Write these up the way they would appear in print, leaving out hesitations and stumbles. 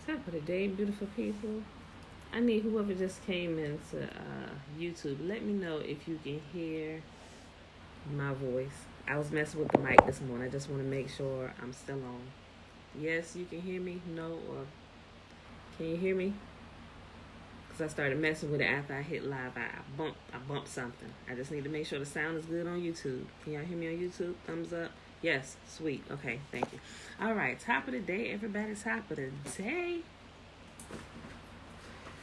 Top of the day, beautiful people. I need whoever just came into YouTube, let me know if you can hear my voice. I was messing with the mic this morning. I just want to make sure I'm still on. Yes, you can hear me? No? Or can you hear me? Because I started messing with it after I hit live. I bumped something. I just need to make sure the sound is good on YouTube. Can y'all hear me on YouTube? Thumbs up. Yes, sweet. Okay, thank you. All right, top of the day, everybody. Top of the day.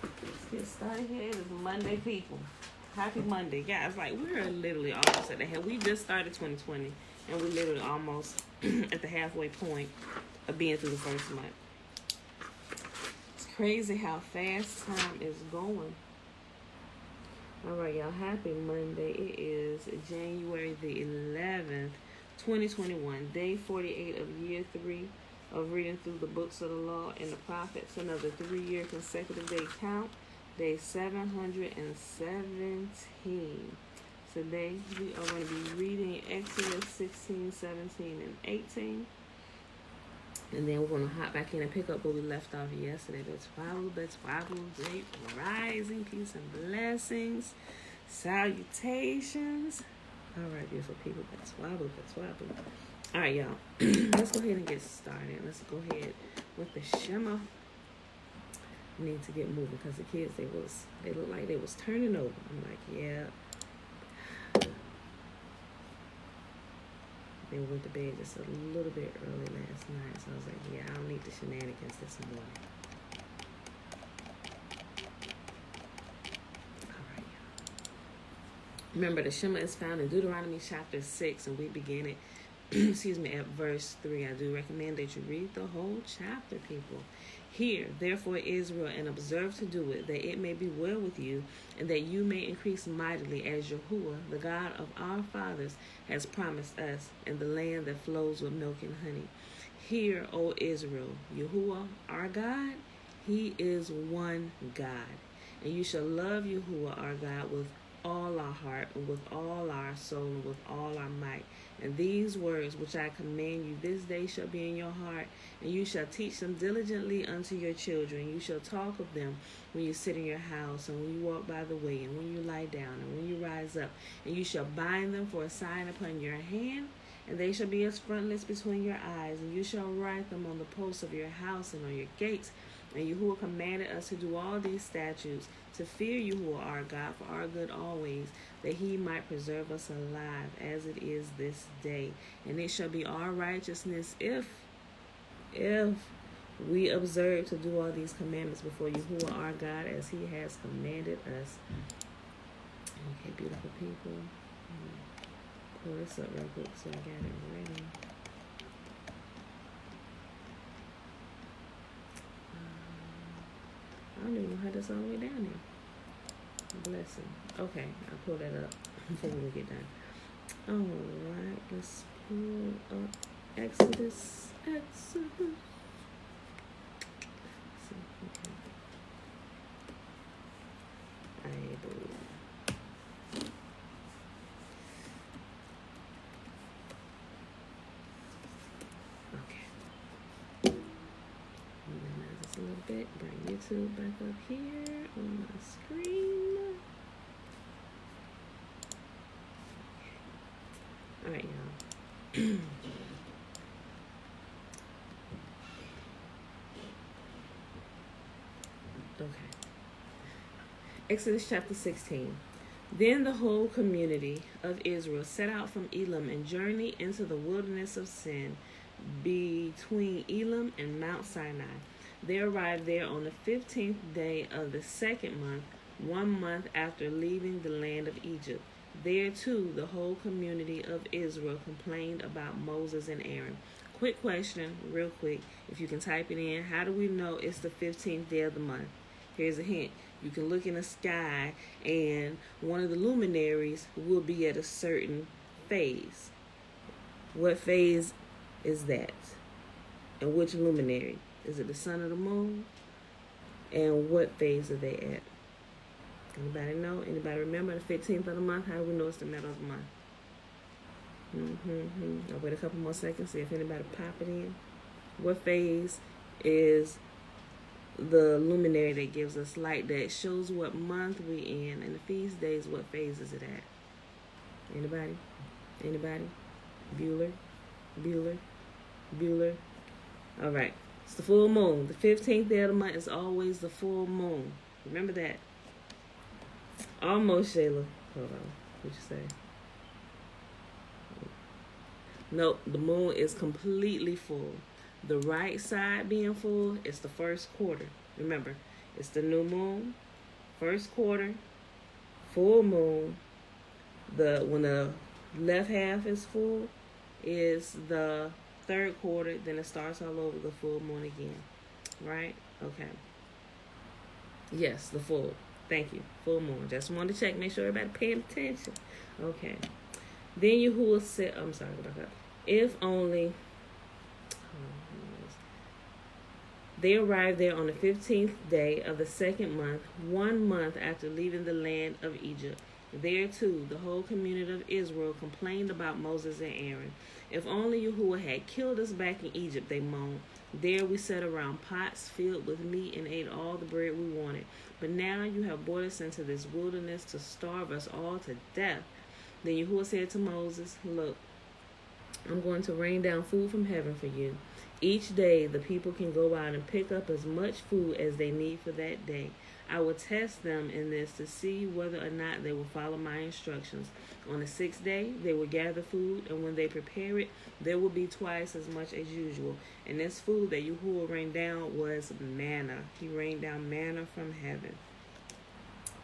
Let's get started here. It is Monday, people. Happy Monday. Guys, like, we're literally almost at the head. We just started 2020, and we're literally almost at the halfway point of being through the first month. It's crazy how fast time is going. All right, y'all. Happy Monday. It is January the 11th. 2021, day 48 of year 3 of reading through the books of the law and the prophets. Another 3-year consecutive day count, day 717. Today we are going to be reading Exodus 16, 17, and 18. And then we're going to hop back in and pick up where we left off yesterday. That's Bible, day rising, peace and blessings, salutations. All right, beautiful people. That's wobble. All right, y'all. Let's go ahead and get started. Let's go ahead with the Shema. We need to get moving because the kids, they looked like they was turning over. I'm like, yeah. They went to bed just a little bit early last night, so I was like, yeah, I don't need the shenanigans this morning. Remember, the Shema is found in Deuteronomy Chapter 6, and we begin it, at verse 3. I do recommend that you read the whole chapter, people. Hear, therefore, Israel, and observe to do it, that it may be well with you, and that you may increase mightily, as Yahuah, the God of our fathers, has promised us, in the land that flows with milk and honey. Hear, O Israel, Yahuah, our God, He is one God, and you shall love Yahuah, our God, with all our heart, and with all our soul, and with all our might. And these words which I command you this day shall be in your heart, and you shall teach them diligently unto your children. You shall talk of them when you sit in your house, and when you walk by the way, and when you lie down, and when you rise up. And you shall bind them for a sign upon your hand, and they shall be as frontlets between your eyes. And you shall write them on the posts of your house and on your gates. And Yahuah commanded us to do all these statutes, to fear Yahuah our God for our good always, that He might preserve us alive as it is this day. And it shall be our righteousness if we observe to do all these commandments before Yahuah our God as He has commanded us. Okay, beautiful people. Pull this up real quick so I got it ready. I don't even know how this all the way down there. Blessing. Okay, I'll pull that up before we get done. Alright, let's pull up Exodus. Okay. A little bit, bring YouTube back up here on my screen. All right, y'all. Okay. Exodus chapter 16. Then the whole community of Israel set out from Elim and journeyed into the wilderness of Sin between Elim and Mount Sinai. They arrived there on the 15th day of the 2nd month, 1 month after leaving the land of Egypt. There, too, the whole community of Israel complained about Moses and Aaron. Quick question, real quick, if you can type it in. How do we know it's the 15th day of the month? Here's a hint. You can look in the sky, and one of the luminaries will be at a certain phase. What phase is that? And which luminary? Is it the sun or the moon? And what phase are they at? Anybody know? Anybody remember the 15th of the month? How do we know it's the middle of the month? I'll wait a couple more seconds, see if anybody pop it in. What phase is the luminary that gives us light, that shows what month we in, and the feast days, what phase is it at? Anybody? Anybody? Bueller? All right. It's the full moon. The 15th day of the month is always the full moon. Remember that. Almost, Shayla. Hold on. What you say? Nope. The moon is completely full. The right side being full is the first quarter. Remember, it's the new moon, first quarter, full moon. When the left half is full is the third quarter. Then it starts all over, the full moon again. Right? Okay. Yes, the full. Thank you. Full moon. Just wanted to check, make sure everybody paying attention. Okay. Then Yahuah said, I'm sorry about that. If only they arrived there on the 15th day of the second month, 1 month after leaving the land of Egypt. There, too, the whole community of Israel complained about Moses and Aaron. If only Yahuah had killed us back in Egypt, they moaned. There we sat around pots filled with meat and ate all the bread we wanted. But now you have brought us into this wilderness to starve us all to death. Then Yahuah said to Moses, look, I'm going to rain down food from heaven for you. Each day the people can go out and pick up as much food as they need for that day. I will test them in this to see whether or not they will follow my instructions. On the 6th day, they will gather food, and when they prepare it, there will be twice as much as usual. And this food that Yahuah rained down was manna. He rained down manna from heaven.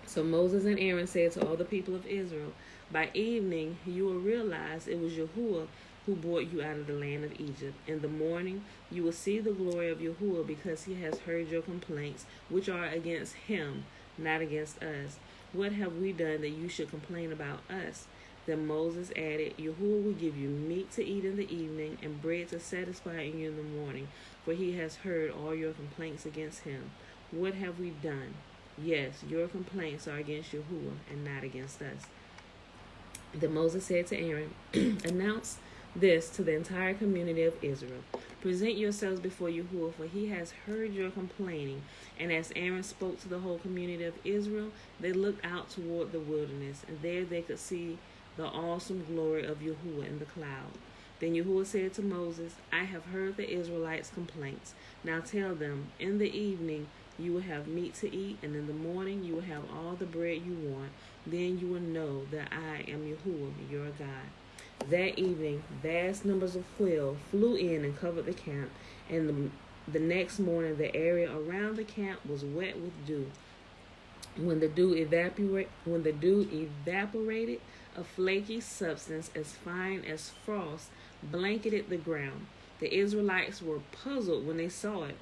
So Moses and Aaron said to all the people of Israel, by evening you will realize it was Yahuah who brought you out of the land of Egypt. In the morning you will see the glory of Yahuah, because he has heard your complaints, which are against him, not against us. What have we done that you should complain about us? Then Moses added, Yahuah will give you meat to eat in the evening and bread to satisfy you in the morning, for he has heard all your complaints against him. What have we done? Yes, your complaints are against Yahuah and not against us. Then Moses said to Aaron, announce this to the entire community of Israel. Present yourselves before Yahuah, for he has heard your complaining. And as Aaron spoke to the whole community of Israel, they looked out toward the wilderness, and there they could see the awesome glory of Yahuah in the cloud. Then Yahuah said to Moses, I have heard the Israelites' complaints. Now tell them, in the evening you will have meat to eat, and in the morning you will have all the bread you want. Then you will know that I am Yahuah, your God. That evening, vast numbers of quail flew in and covered the camp, and the next morning the area around the camp was wet with dew. When the dew evaporated, a flaky substance as fine as frost blanketed the ground. The Israelites were puzzled when they saw it.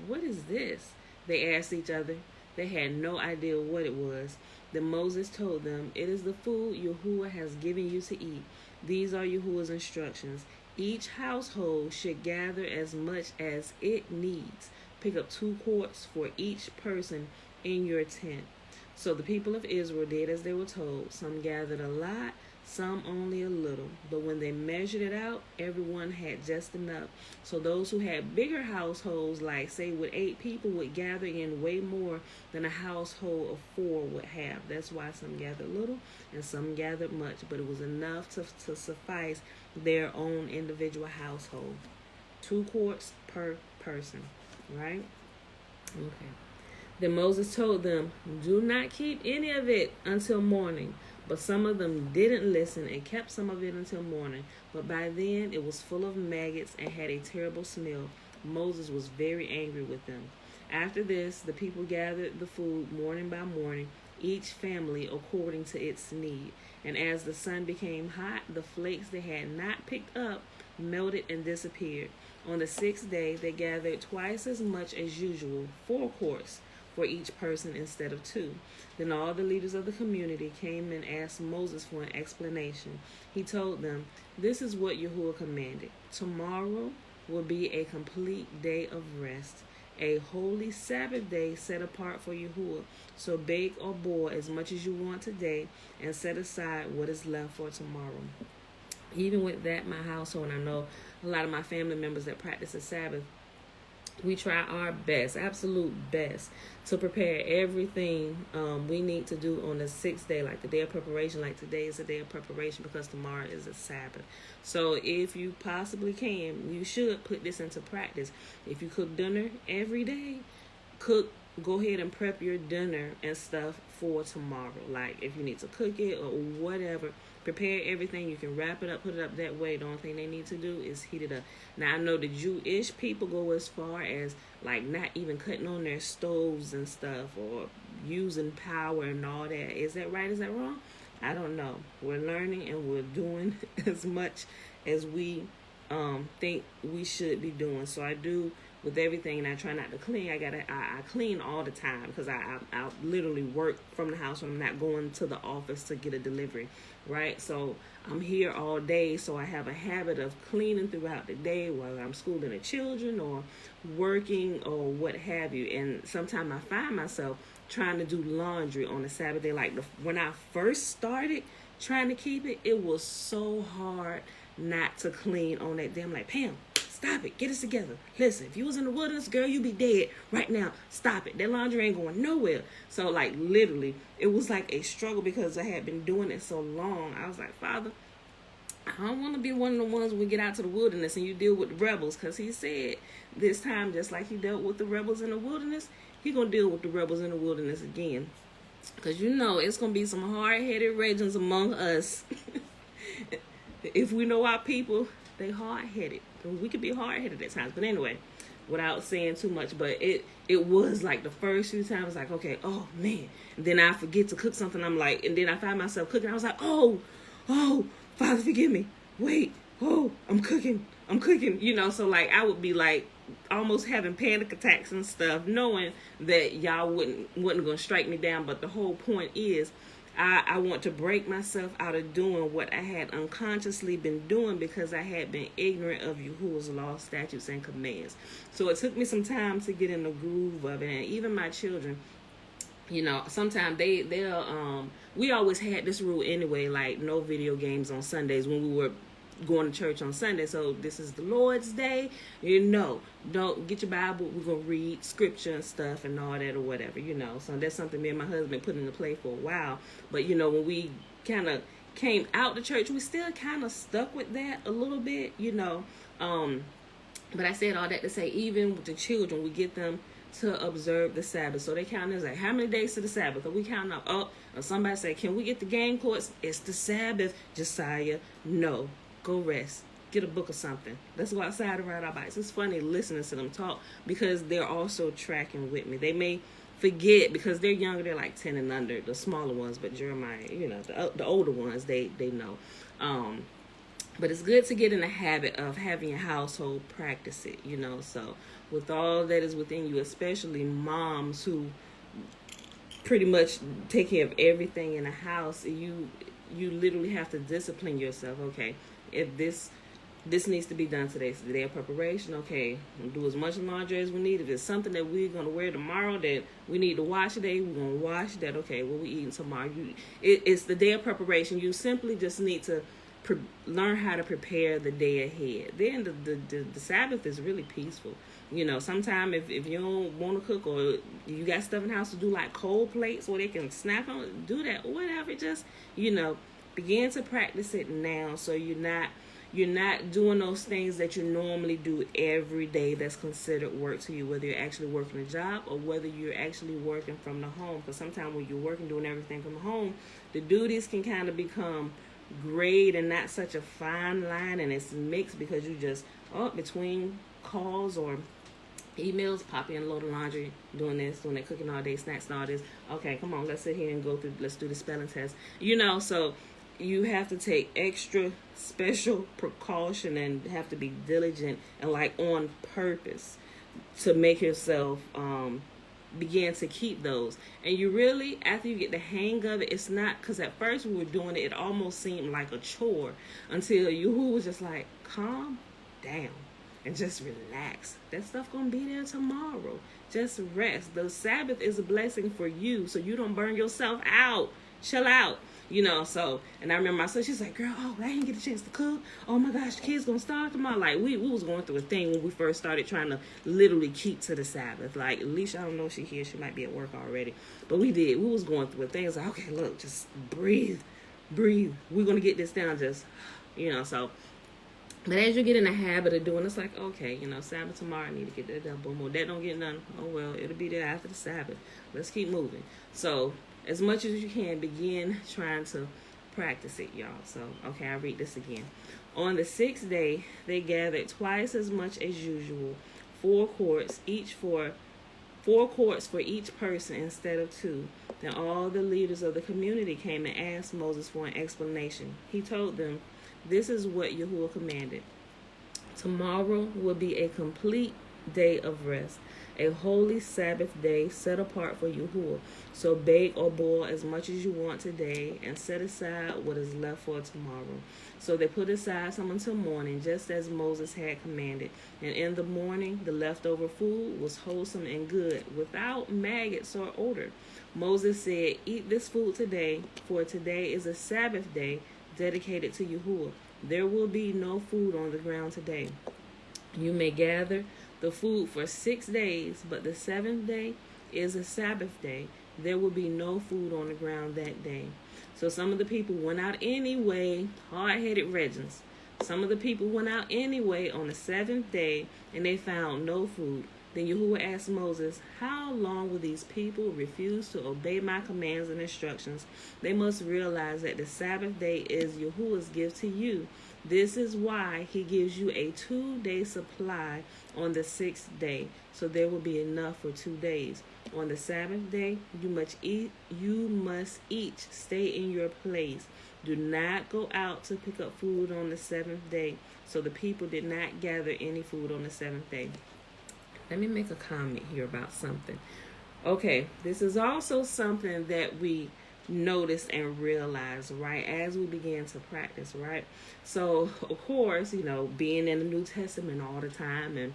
What is this? They asked each other. They had no idea what it was. Then Moses told them, it is the food Yahuah has given you to eat. These are Yahuah's instructions. Each household should gather as much as it needs. Pick up 2 quarts for each person in your tent. So the people of Israel did as they were told. Some gathered a lot, some only a little. But when they measured it out, everyone had just enough. So those who had bigger households, like say with 8 people, would gather in way more than a household of 4 would have. That's why some gathered little and some gathered much. But it was enough to suffice their own individual household. 2 quarts per person, right? Okay. Then Moses told them, do not keep any of it until morning. But some of them didn't listen and kept some of it until morning. But by then it was full of maggots and had a terrible smell. Moses was very angry with them. After this, the people gathered the food morning by morning, each family according to its need. And as the sun became hot, the flakes they had not picked up melted and disappeared. On the 6th day, they gathered twice as much as usual, 4 quarts for each person instead of 2. Then all the leaders of the community came and asked Moses for an explanation. He told them, this is what Yahuah commanded. Tomorrow will be a complete day of rest, a holy Sabbath day set apart for Yahuah. So bake or boil as much as you want today and set aside what is left for tomorrow. Even with that, my household, and I know a lot of my family members that practice the Sabbath, We try our best, absolute best, to prepare everything we need to do on the 6th day, like the day of preparation. Like today is a day of preparation because tomorrow is a Sabbath. So if you possibly can, you should put this into practice. If you cook dinner every day, go ahead and prep your dinner and stuff for tomorrow. Like if you need to cook it or whatever, prepare everything. You can wrap it up, put it up that way. The only thing they need to do is heat it up. Now I know the Jewish people go as far as like not even cutting on their stoves and stuff or using power and all that. Is that right? Is that wrong? I don't know. We're learning and we're doing as much as we think we should be doing. So I do with everything, and I try not to clean. I clean all the time because I literally work from the house when I'm not going to the office to get a delivery, right? So I'm here all day, so I have a habit of cleaning throughout the day while I'm schooling the children or working or what have you. And sometimes I find myself trying to do laundry on a Sabbath day. Like when I first started trying to keep it, it was so hard not to clean on that day. I'm like, Pam, stop it. Get us together. Listen, if you was in the wilderness, girl, you'd be dead right now. Stop it. That laundry ain't going nowhere. So, like, literally, it was like a struggle because I had been doing it so long. I was like, Father, I don't want to be one of the ones when we get out to the wilderness and you deal with the rebels. Because he said this time, just like he dealt with the rebels in the wilderness, he going to deal with the rebels in the wilderness again. Because, you know, it's going to be some hard-headed regions among us. If we know our people, they hard-headed. We could be hard-headed at times. But anyway, without saying too much, but it was like the first few times, like, okay, oh, man. And then I forget to cook something. I'm like, and then I find myself cooking. I was like, oh, Father, forgive me. Wait, I'm cooking. You know, so like I would be like almost having panic attacks and stuff, knowing that y'all wasn't going to strike me down. But the whole point is, I want to break myself out of doing what I had unconsciously been doing because I had been ignorant of Yahuah's law, statutes, and commands. So it took me some time to get in the groove of it. And even my children, you know, sometimes they'll we always had this rule anyway, like no video games on Sundays when we were going to church on Sunday. So this is the Lord's Day, you know, don't get your Bible, we're gonna read scripture and stuff and all that or whatever, you know. So that's something me and my husband put into play for a while. But you know, when we kind of came out to church, we still kind of stuck with that a little bit, you know. But I said all that to say, even with the children, we get them to observe the Sabbath. So they count as like, how many days to the Sabbath? Are we counting up? Oh, or somebody say, can we get the game courts? It's the Sabbath. Josiah, no. Go rest. Get a book or something. Let's go outside and ride our bikes. It's funny listening to them talk because they're also tracking with me. They may forget because they're younger. They're like 10 and under, the smaller ones. But Jeremiah, you know, the older ones, they know. But it's good to get in the habit of having your household practice it, you know. So with all that is within you, especially moms who pretty much take care of everything in the house, you literally have to discipline yourself. Okay, if this needs to be done today, it's the day of preparation. Okay, we'll do as much laundry as we need. If it's something that we're going to wear tomorrow that we need to wash today, we're going to wash that. Okay, what we eating tomorrow? It's the day of preparation. You simply just need to learn how to prepare the day ahead. Then the Sabbath is really peaceful. You know, sometimes if you don't want to cook or you got stuff in the house to do like cold plates where they can snack on it, do that or whatever. Just, you know, begin to practice it now so you're not doing those things that you normally do every day that's considered work to you, whether you're actually working a job or whether you're actually working from the home. Because sometimes when you're working, doing everything from home, the duties can kind of become grayed and not such a fine line, and it's mixed because you just between calls or emails, pop in a load of laundry, doing this, doing that, cooking all day, snacks and all this. Okay, come on, let's sit here and let's do the spelling test. You know, so you have to take extra special precaution and have to be diligent and like on purpose to make yourself begin to keep those. And you really, after you get the hang of it, it's not, because at first we were doing it almost seemed like a chore until Yahuah was just like, calm down and just relax. That stuff gonna be there tomorrow. Just rest. The Sabbath is a blessing for you so you don't burn yourself out. Chill out. So, and I remember my sister, she's like, girl, I didn't get a chance to cook. Oh my gosh, the kids gonna starve tomorrow. Like, we was going through a thing when we first started trying to literally keep to the Sabbath. Like, Alicia, I don't know if she's here, she might be at work already. But we was going through a thing. It's like, okay, look, just breathe. We're gonna get this down, just, so. But as you get in the habit of doing, it's like, okay, Sabbath tomorrow, I need to get that done. Boom, that don't get done. Oh, well, it'll be there after the Sabbath. Let's keep moving. So, as much as you can, begin trying to practice it, y'all. So, okay, I'll read this again. On the 6th day, they gathered twice as much as usual, 4 quarts for each person instead of 2. Then all the leaders of the community came and asked Moses for an explanation. He told them, this is what Yahuah commanded. Tomorrow will be a complete day of rest, a holy Sabbath day set apart for Yahuah. So bake or boil as much as you want today and set aside what is left for tomorrow. So they put aside some until morning, just as Moses had commanded. And in the morning, the leftover food was wholesome and good, without maggots or odor. Moses said, eat this food today, for today is a Sabbath day dedicated to Yahuah. There will be no food on the ground today. You may gather the food for 6 days, but the 7th day is a Sabbath day. There will be no food on the ground that day. So some of the people went out anyway, hard-headed Regents. Some of the people went out anyway on the 7th day, and they found no food. Then Yahuah asked Moses, how long will these people refuse to obey my commands and instructions? They must realize that the Sabbath day is Yahuah's gift to you. This is why he gives you a 2-day supply on the 6th day, so there will be enough for 2 days. On the Sabbath day, you must each stay in your place. Do not go out to pick up food on the 7th day. So the people did not gather any food on the 7th day. Let me make a comment here about something. Okay, this is also something that we noticed and realized, right, as we began to practice, right? So, of course, being in the New Testament all the time and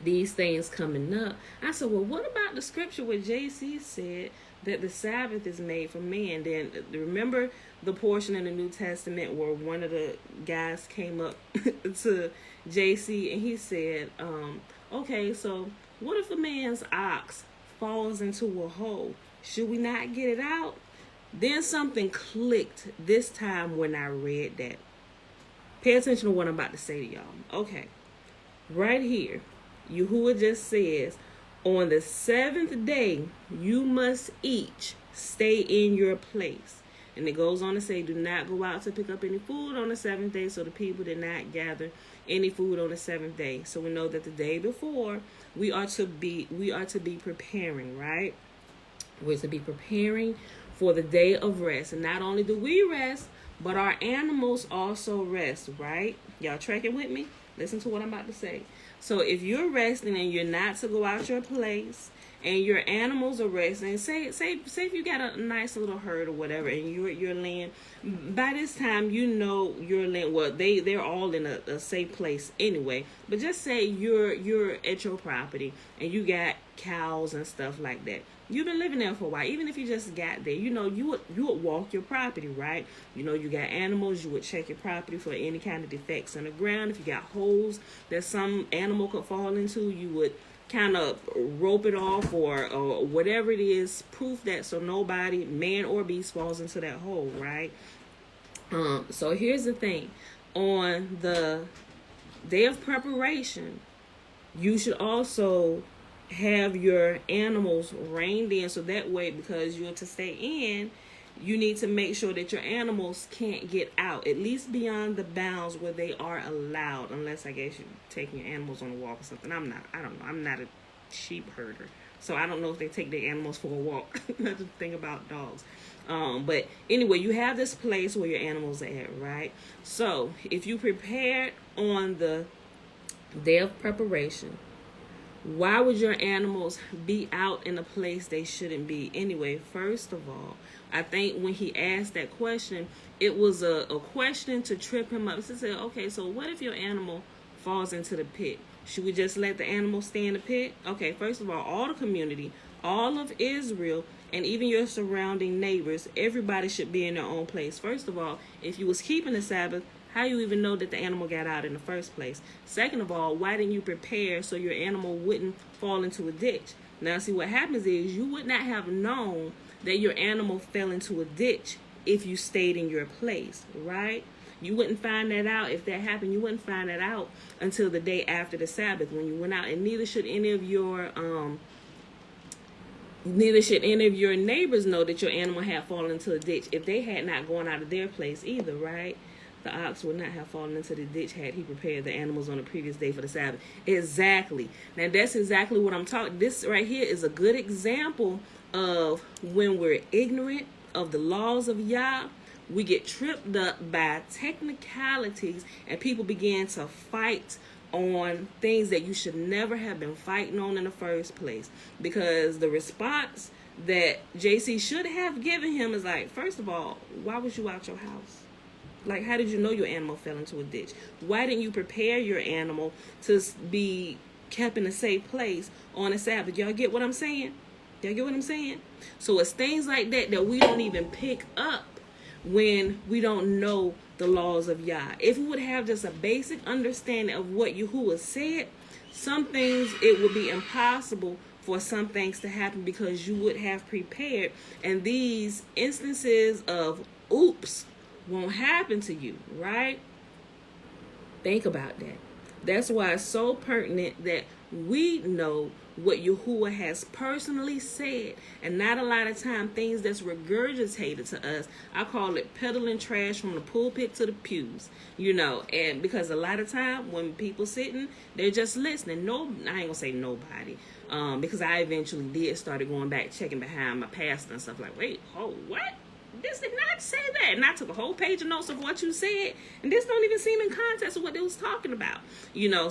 these things coming up, I said, well, what about the scripture where JC said that the Sabbath is made for man? Then remember the portion in the New Testament where one of the guys came up to JC and he said, okay, so what if a man's ox falls into a hole? Should we not get it out? Then something clicked this time when I read that. Pay attention to what I'm about to say to y'all. Okay, right here, Yahuah just says, on the 7th day, you must each stay in your place. And it goes on to say, do not go out to pick up any food on the 7th day. So the people did not gather any food on the 7th day. So we know that the day before, we are to be preparing, right? We're to be preparing for the day of rest. And not only do we rest, but our animals also rest, right? Y'all tracking with me? Listen to what I'm about to say. So if you're resting and you're not to go out your place, and your animals are resting, say if you got a nice little herd or whatever, and you're at your land, by this time your land, well, they're all in a safe place anyway, but just say you're at your property and you got cows and stuff like that. You've been living there for a while. Even if you just got there, you would walk your property, right? You got animals, you would check your property for any kind of defects in the ground. If you got holes that some animal could fall into, you would kind of rope it off or whatever it is, proof that so nobody, man or beast, falls into that hole, right? So here's the thing. On the day of preparation, you should also have your animals reined in, so that way, because you're to stay in, you need to make sure that your animals can't get out, at least beyond the bounds where they are allowed, unless I guess you're taking your animals on a walk or something. I don't know. I'm not a sheep herder, so I don't know if they take their animals for a walk. That's the thing about dogs. But anyway, you have this place where your animals are at, right? So if you prepared on the day of preparation, why would your animals be out in a place they shouldn't be anyway? First of all, I think when he asked that question, it was a question to trip him up. To say, okay, so what if your animal falls into the pit? Should we just let the animal stay in the pit? Okay, first of all the community, all of Israel and even your surrounding neighbors, everybody should be in their own place. First of all, if you was keeping the Sabbath, how you even know that the animal got out in the first place? Second of all, why didn't you prepare so your animal wouldn't fall into a ditch? Now, see, what happens is you would not have known that your animal fell into a ditch if you stayed in your place, right? You wouldn't find that out if that happened. You wouldn't find that out until the day after the Sabbath when you went out. And neither should any of your neighbors know that your animal had fallen into a ditch if they had not gone out of their place either, right? The ox would not have fallen into the ditch had he prepared the animals on the previous day for the Sabbath. Exactly. Now, that's exactly what I'm talking. This right here is a good example of when we're ignorant of the laws of Yah. We get tripped up by technicalities, and people begin to fight on things that you should never have been fighting on in the first place. Because the response that JC should have given him is like, first of all, why was you out your house? Like, how did you know your animal fell into a ditch? Why didn't you prepare your animal to be kept in a safe place on a Sabbath? Y'all get what I'm saying? Y'all get what I'm saying? So it's things like that that we don't even pick up when we don't know the laws of Yah. If we would have just a basic understanding of what Yahuah said, some things it would be impossible for some things to happen because you would have prepared. And these instances of oops won't happen to you, right? Think about that. That's why it's so pertinent that we know what Yahuah has personally said, and not a lot of time things that's regurgitated to us. I call it peddling trash from the pulpit to the pews, and because a lot of time when people sitting, they're just listening. No, I ain't gonna say nobody, because I eventually did started going back, checking behind my pastor and stuff like, wait, what? This did not say that. And I took a whole page of notes of what you said. And this don't even seem in context of what they was talking about.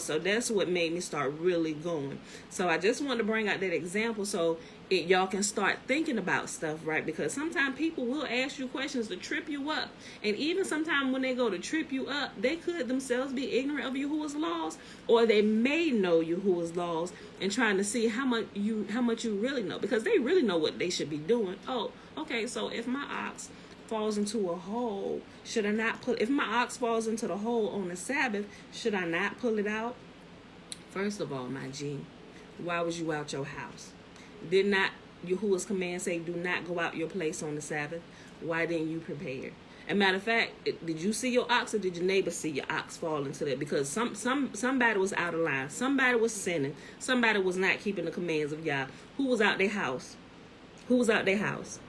So that's what made me start really going. So I just wanted to bring out that example so y'all can start thinking about stuff, right? Because sometimes people will ask you questions to trip you up. And even sometimes when they go to trip you up, they could themselves be ignorant of Yahuah's laws. Or they may know Yahuah's laws and trying to see how much you really know. Because they really know what they should be doing. Oh, okay, so if my ox falls into a hole, should I not if my ox falls into the hole on the Sabbath, should I not pull it out? First of all, my G, why was you out your house? Did not Yahuah's command say, do not go out your place on the Sabbath? Why didn't you prepare? And matter of fact, did you see your ox or did your neighbor see your ox fall into that? Because somebody was out of line. Somebody was sinning. Somebody was not keeping the commands of Yah. Who was out their house? Who was out their house?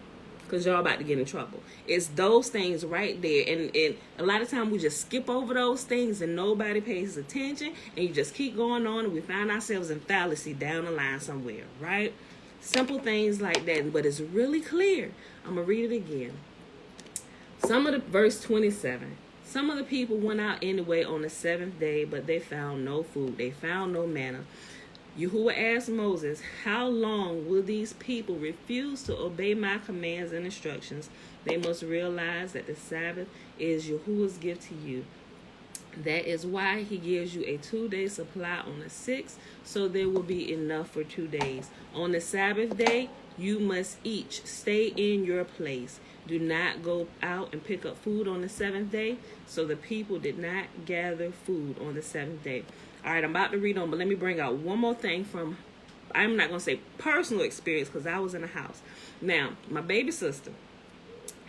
Because y'all about to get in trouble. It's those things right there. And a lot of time we just skip over those things and nobody pays attention. And you just keep going on and we find ourselves in fallacy down the line somewhere, right? Simple things like that. But it's really clear. I'm going to read it again. Verse 27. Some of the people went out anyway on the seventh day, but they found no food. They found no manna. Yahuah asked Moses, how long will these people refuse to obey my commands and instructions? They must realize that the Sabbath is Yahuah's gift to you. That is why he gives you a 2-day supply on the 6th, so there will be enough for 2 days. On the Sabbath day, you must each stay in your place. Do not go out and pick up food on the 7th day. So the people did not gather food on the 7th day. All right, I'm about to read on, but let me bring out one more thing from, I'm not going to say personal experience because I was in the house. Now, my baby sister,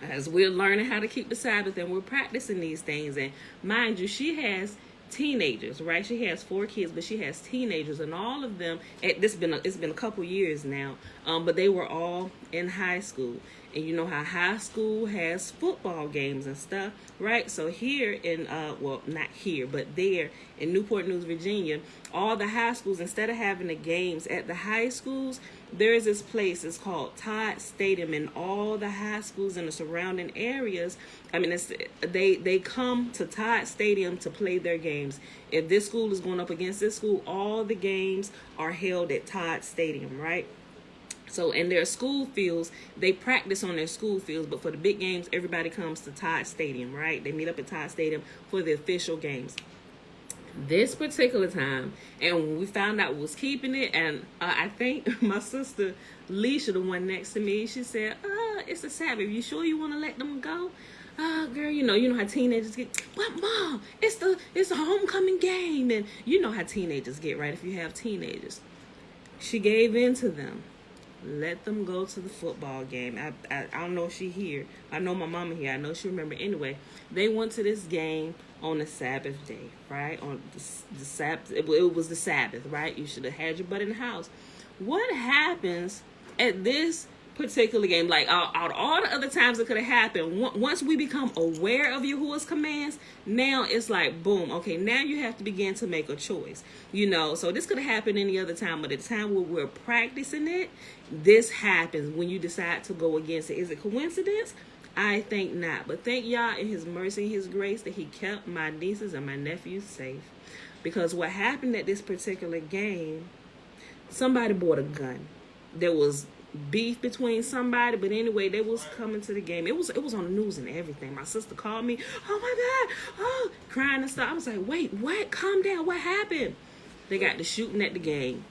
as we're learning how to keep the Sabbath and we're practicing these things, and mind you, she has teenagers, right? She has 4 kids, but she has teenagers, and all of them, it's been a couple years now, but they were all in high school. And you know how high school has football games and stuff, right? So here in, not here, but there in Newport News, Virginia, all the high schools, instead of having the games at the high schools, there is this place, it's called Todd Stadium, and all the high schools in the surrounding areas, they come to Todd Stadium to play their games. If this school is going up against this school, all the games are held at Todd Stadium, right? So in their school fields, they practice on their school fields, but for the big games, everybody comes to Todd Stadium, right? They meet up at Todd Stadium for the official games. this particular time, and we found out we was keeping it, and I think my sister Leisha, the one next to me, she said, it's a Sabbath, you sure you want to let them go? Girl, you know how teenagers get, but Mom, it's a homecoming game, and you know how teenagers get, right? If you have teenagers. She gave in to them. Let them go to the football game. I don't know if she here. I know my mama here. I know she remember. Anyway, they went to this game on the Sabbath day, right? On the Sabbath. It was the Sabbath, right? You should have had your butt in the house. What happens at this particular game, like out all the other times it could have happened, once we become aware of Yahuah's commands, now it's like boom, okay, now you have to begin to make a choice, so this could have happened any other time, but at the time where we're practicing it, this happens when you decide to go against it. Is it coincidence? I think not, but thank Yah in his mercy and his grace that he kept my nieces and my nephews safe, because what happened at this particular game, somebody bought a gun. There was beef between somebody, but anyway, they was coming to the game. It was on the news and everything. My sister called me, oh my God, crying and stuff. I was like, wait, what? Calm down. What happened? They got to shooting at the game,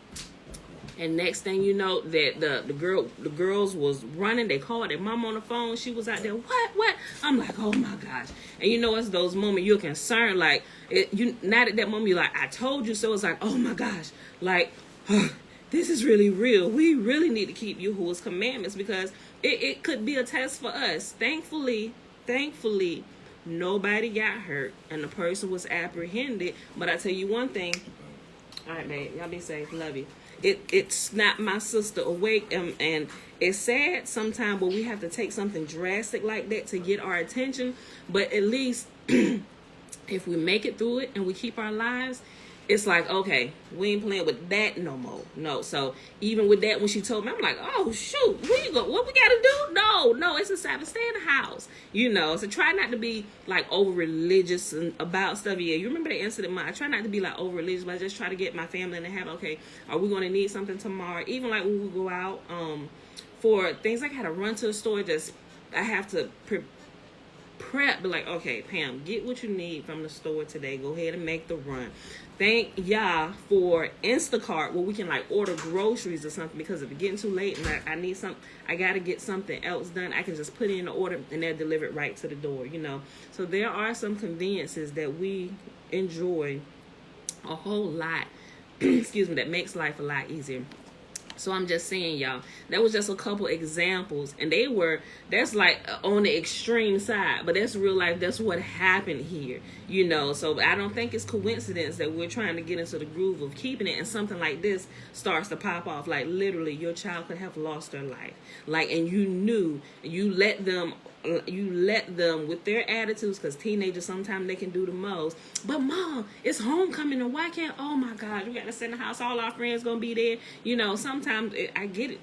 and next thing you know, that the girls was running. They called their mom on the phone. She was out there. What? I'm like, oh my gosh. And it's those moments you're concerned, like not at that moment you're like, I told you so. It's like, oh my gosh, like. This is really real. We really need to keep Yahuah's commandments, because it could be a test for us. Thankfully, nobody got hurt and the person was apprehended. But I tell you one thing. All right, babe. Y'all be safe. Love you. It snapped my sister awake, and it's sad sometimes, but we have to take something drastic like that to get our attention. But at least if we make it through it and we keep our lives, it's like, okay, we ain't playing with that no more. No. So even with that, when she told me, I'm like, oh shoot, where you go? What we gotta do? No, it's a Sabbath. Stay in the house. So try not to be like over religious about stuff. Yeah, you remember the incident? I try not to be like over religious, but I just try to get my family in the habit. Okay, are we gonna need something tomorrow? Even like when we go out, for things like I gotta run to the store, I have to prep, be like, okay, Pam, get what you need from the store today. Go ahead and make the run. Thank Yah for Instacart, where we can like order groceries or something, because if it's getting too late and I need something, I got to get something else done, I can just put in the order and they'll deliver it right to the door, So there are some conveniences that we enjoy a whole lot, excuse me, that makes life a lot easier. So I'm just saying, y'all, that was just a couple examples, and that's like on the extreme side, but that's real life. That's what happened here, so I don't think it's coincidence that we're trying to get into the groove of keeping it, and something like this starts to pop off. Like literally your child could have lost their life, like, and you let them with their attitudes, because teenagers, sometimes they can do the most. But Mom, it's homecoming, and why can't, oh my God, we got to sit in the house, all our friends gonna be there. Sometimes I get it.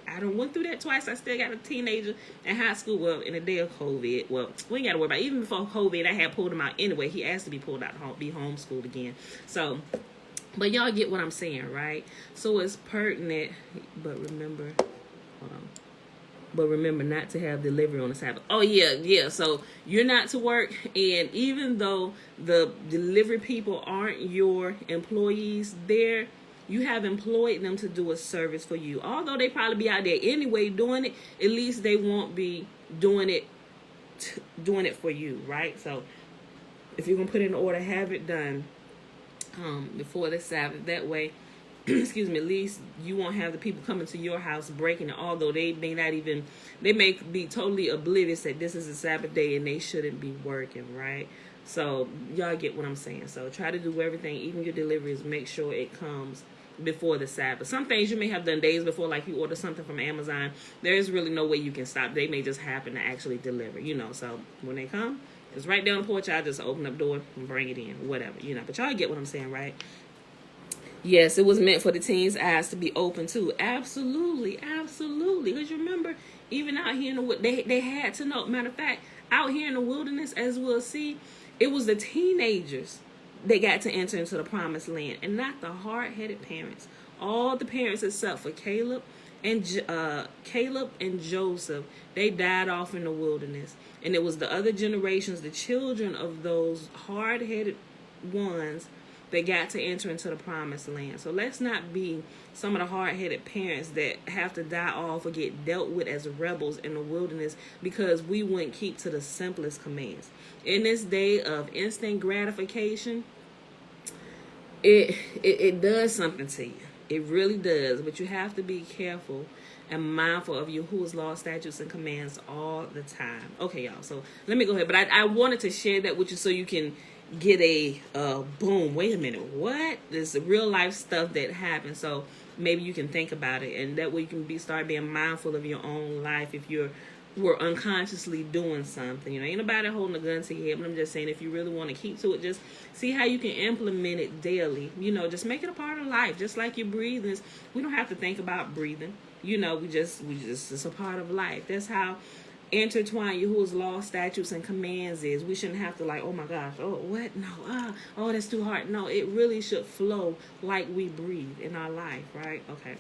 I done went through that twice. I still got a teenager in high school. Well, in the day of COVID, well, we ain't got to worry about it. Even before COVID, I had pulled him out anyway. He asked to be pulled out to be homeschooled again. So, but y'all get what I'm saying, right? So it's pertinent, but remember, hold on. But remember not to have delivery on the Sabbath. Oh, yeah. So you're not to work. And even though the delivery people aren't your employees, you have employed them to do a service for you. Although they probably be out there anyway doing it, at least they won't be doing it for you, right? So if you're going to put in an order, have it done before the Sabbath. That way, excuse me, at least you won't have the people coming to your house breaking it, although they may be totally oblivious that this is a Sabbath day and they shouldn't be working, right? So y'all get what I'm saying. So try to do everything, even your deliveries, make sure it comes before the Sabbath. Some things you may have done days before, like you order something from Amazon, there's really no way you can stop. They may just happen to actually deliver, so when they come, it's right down the porch. I just open up the door and bring it in, whatever, but y'all get what I'm saying, right? Yes, it was meant for the teens' eyes to be open too. Absolutely. Because you remember, even out here in the wilderness, they had to know. Matter of fact, out here in the wilderness, as we'll see, it was the teenagers that got to enter into the promised land, and not the hard-headed parents. All the parents except for Caleb and Joseph, they died off in the wilderness. And it was the other generations, the children of those hard-headed ones that got to enter into the promised land. So let's not be some of the hard-headed parents that have to die off or get dealt with as rebels in the wilderness because we wouldn't keep to the simplest commands. In this day of instant gratification, it does something to you. It really does. But you have to be careful and mindful of Yahuah's law, statutes, and commands all the time. Okay, y'all. So let me go ahead. But I wanted to share that with you so you can get a boom. Wait a minute. What? This real life stuff that happens. So maybe you can think about it, and that way you can start being mindful of your own life if we're unconsciously doing something. Ain't nobody holding a gun to your head, but I'm just saying if you really want to keep to it, just see how you can implement it daily. Just make it a part of life. Just like your breathing. We don't have to think about breathing. We just it's a part of life. That's how intertwined Yahuah's law, statutes, and commands is. We shouldn't have to oh my gosh, oh what? No, oh that's too hard. No, it really should flow like we breathe in our life, right? Okay.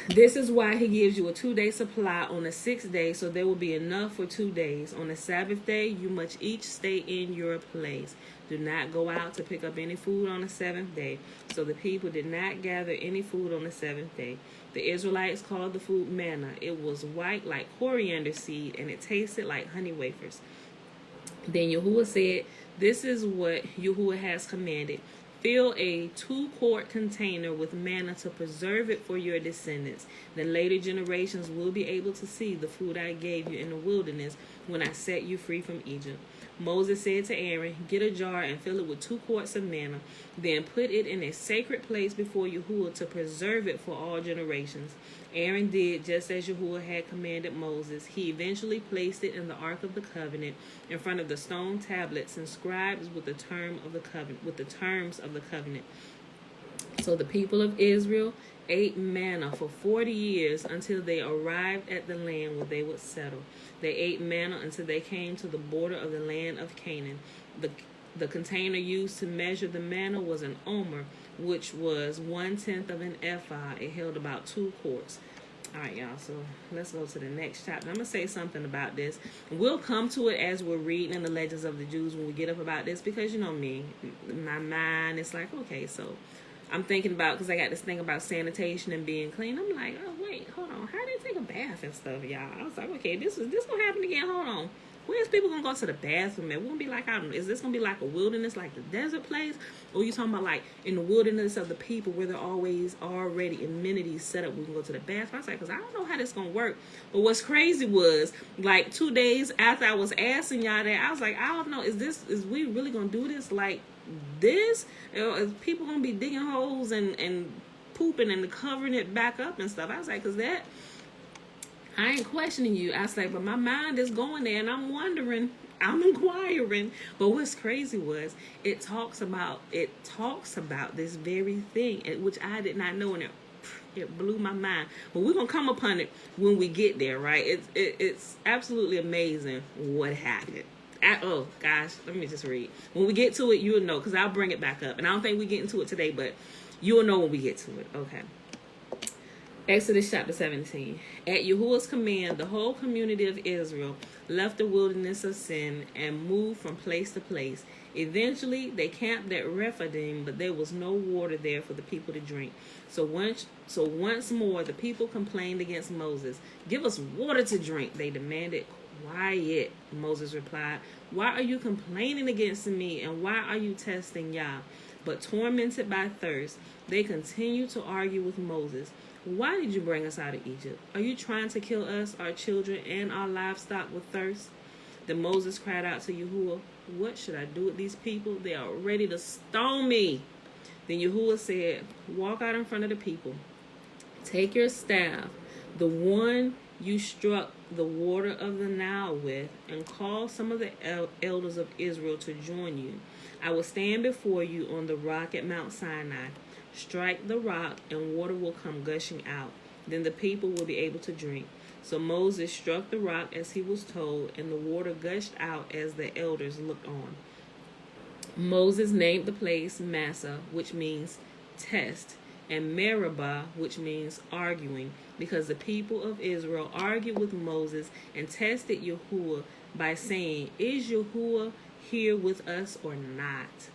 This is why he gives you a 2-day supply on the 6th day, so there will be enough for 2 days. On the Sabbath day, you must each stay in your place. Do not go out to pick up any food on the 7th day. So the people did not gather any food on the 7th day. The Israelites called the food manna. It was white like coriander seed, and it tasted like honey wafers. Then Yahuah said, "This is what Yahuah has commanded. Fill a 2-quart container with manna to preserve it for your descendants. Then later generations will be able to see the food I gave you in the wilderness when I set you free from Egypt." Moses said to Aaron, "Get a jar and fill it with 2 quarts of manna. Then put it in a sacred place before Yahuah to preserve it for all generations." Aaron did just as Yahuah had commanded Moses. He eventually placed it in the Ark of the Covenant in front of the stone tablets inscribed with the terms of the covenant. So the people of Israel ate manna for 40 years until they arrived at the land where they would settle. They ate manna until they came to the border of the land of Canaan. The container used to measure the manna was an omer, which was 1/10 of an ephah. It held about 2 quarts. All right, y'all, so let's go to the next chapter. I'm going to say something about this. We'll come to it as we're reading in the Legends of the Jews when we get up about this, because me, my mind is like, okay, so I'm thinking about, because I got this thing about sanitation and being clean. I'm like, oh, wait, hold on. How do they take a bath and stuff, y'all? I was like, okay, this going to happen again. Hold on. Where's people going to go to the bathroom at? We're going to be like, is this going to be like a wilderness, like the desert place? Or you talking about like in the wilderness of the people where there are always already amenities set up? We can go to the bathroom. I was like, because I don't know how this going to work. But what's crazy was like 2 days after I was asking y'all that, I was like, I don't know. Is we really going to do this like this? Is people going to be digging holes and pooping and covering it back up and stuff? I was like, because that... I ain't questioning you. I say, but my mind is going there, and I'm wondering, I'm inquiring. But what's crazy was it talks about this very thing, which I did not know, and it blew my mind. But we're gonna come upon it when we get there, right? It's absolutely amazing what happened. Oh gosh, let me just read. When we get to it, you'll know, because I'll bring it back up, and I don't think we get into it today, but you'll know when we get to it. Okay. Exodus chapter 17. At Yahuah's command, the whole community of Israel left the wilderness of sin and moved from place to place. Eventually, they camped at Rephidim, but there was no water there for the people to drink. So once more, the people complained against Moses. "Give us water to drink," they demanded. "Quiet," Moses replied. "Why are you complaining against me, and why are you testing Yah?" But tormented by thirst, they continued to argue with Moses. "Why did you bring us out of Egypt? Are you trying to kill us, our children, and our livestock with thirst?" Then Moses cried out to Yahuah, "What should I do with these people? They are ready to stone me." Then Yahuah said, "Walk out in front of the people. Take your staff, the one you struck the water of the Nile with, and call some of the elders of Israel to join you. I will stand before you on the rock at Mount Sinai. Strike the rock, and water will come gushing out. Then the people will be able to drink." So Moses struck the rock as he was told, and the water gushed out as the elders looked on. Moses named the place Massa, which means test, and Meribah, which means arguing, because the people of Israel argued with Moses and tested Yahuah by saying, "Is Yahuah here with us or not?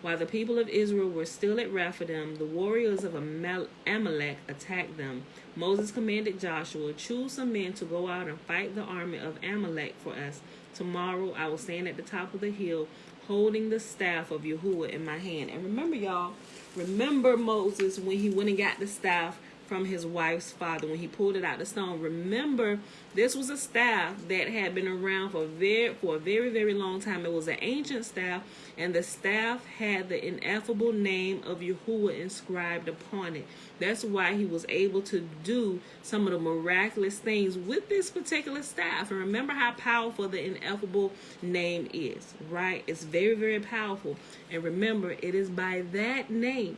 While the people of Israel were still at Rephidim, the warriors of Amalek attacked them. Moses commanded Joshua, choose some men to go out and fight the army of Amalek for us. Tomorrow I will stand at the top of the hill, holding the staff of Yahuah in my hand. And remember, y'all, remember Moses when he went and got the staff from his wife's father, when he pulled it out the stone. Remember, this was a staff that had been around for a very, very long time. It was an ancient staff, and the staff had the ineffable name of Yahuah inscribed upon it. That's why he was able to do some of the miraculous things with this particular staff. And remember how powerful the ineffable name is, right? It's very, very powerful. And remember, it is by that name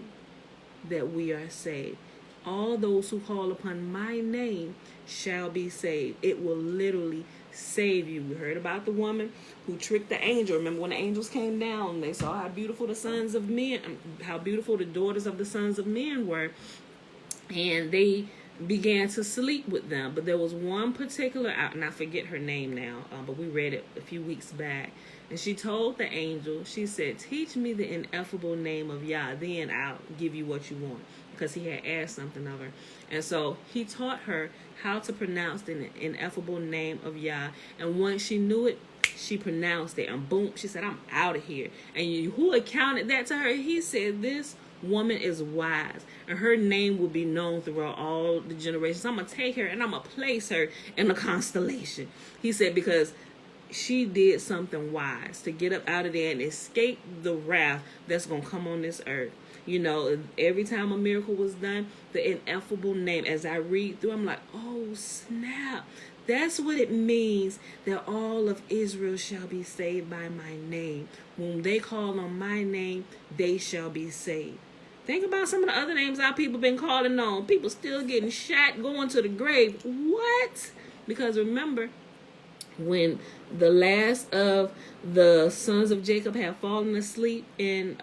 that we are saved. All those who call upon my name shall be saved. It will literally save you. We heard about the woman who tricked the angel. Remember when the angels came down, they saw how beautiful the sons of men, how beautiful the daughters of the sons of men were, and they began to sleep with them. But there was one particular, and I forget her name now, but we read it a few weeks back. And she told the angel, she said, teach me the ineffable name of Yah, then I'll give you what you want. Because he had asked something of her. And so he taught her how to pronounce the ineffable name of Yah. And once she knew it, she pronounced it. And boom, she said, I'm out of here. And Yahuah accounted that to her. He said, this woman is wise. And her name will be known throughout all the generations. I'm going to take her and I'm going to place her in a constellation. He said, because she did something wise to get up out of there and escape the wrath that's going to come on this earth. You know, every time a miracle was done, the ineffable name, as I read through, I'm like, oh, snap. That's what it means that all of Israel shall be saved by my name. When they call on my name, they shall be saved. Think about some of the other names our people been calling on. People still getting shot, going to the grave. What? Because remember, when the last of the sons of Jacob had fallen asleep in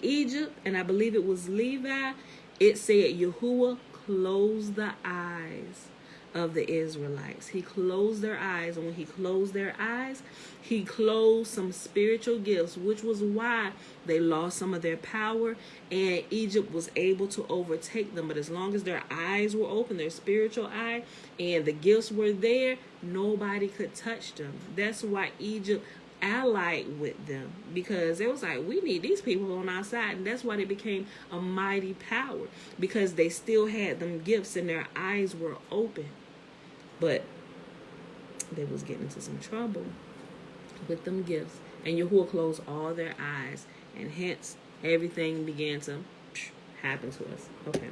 Egypt, and I believe it was Levi, it said Yahuah closed the eyes of the Israelites. He closed their eyes, and when he closed their eyes, he closed some spiritual gifts, which was why they lost some of their power, and Egypt was able to overtake them. But as long as their eyes were open, their spiritual eye, and the gifts were there, nobody could touch them. That's why Egypt allied with them, because it was like, we need these people on our side. And that's why they became a mighty power, because they still had them gifts and their eyes were open. But they was getting into some trouble with them gifts, and Yahuah closed all their eyes, and hence everything began to happen to us. Okay.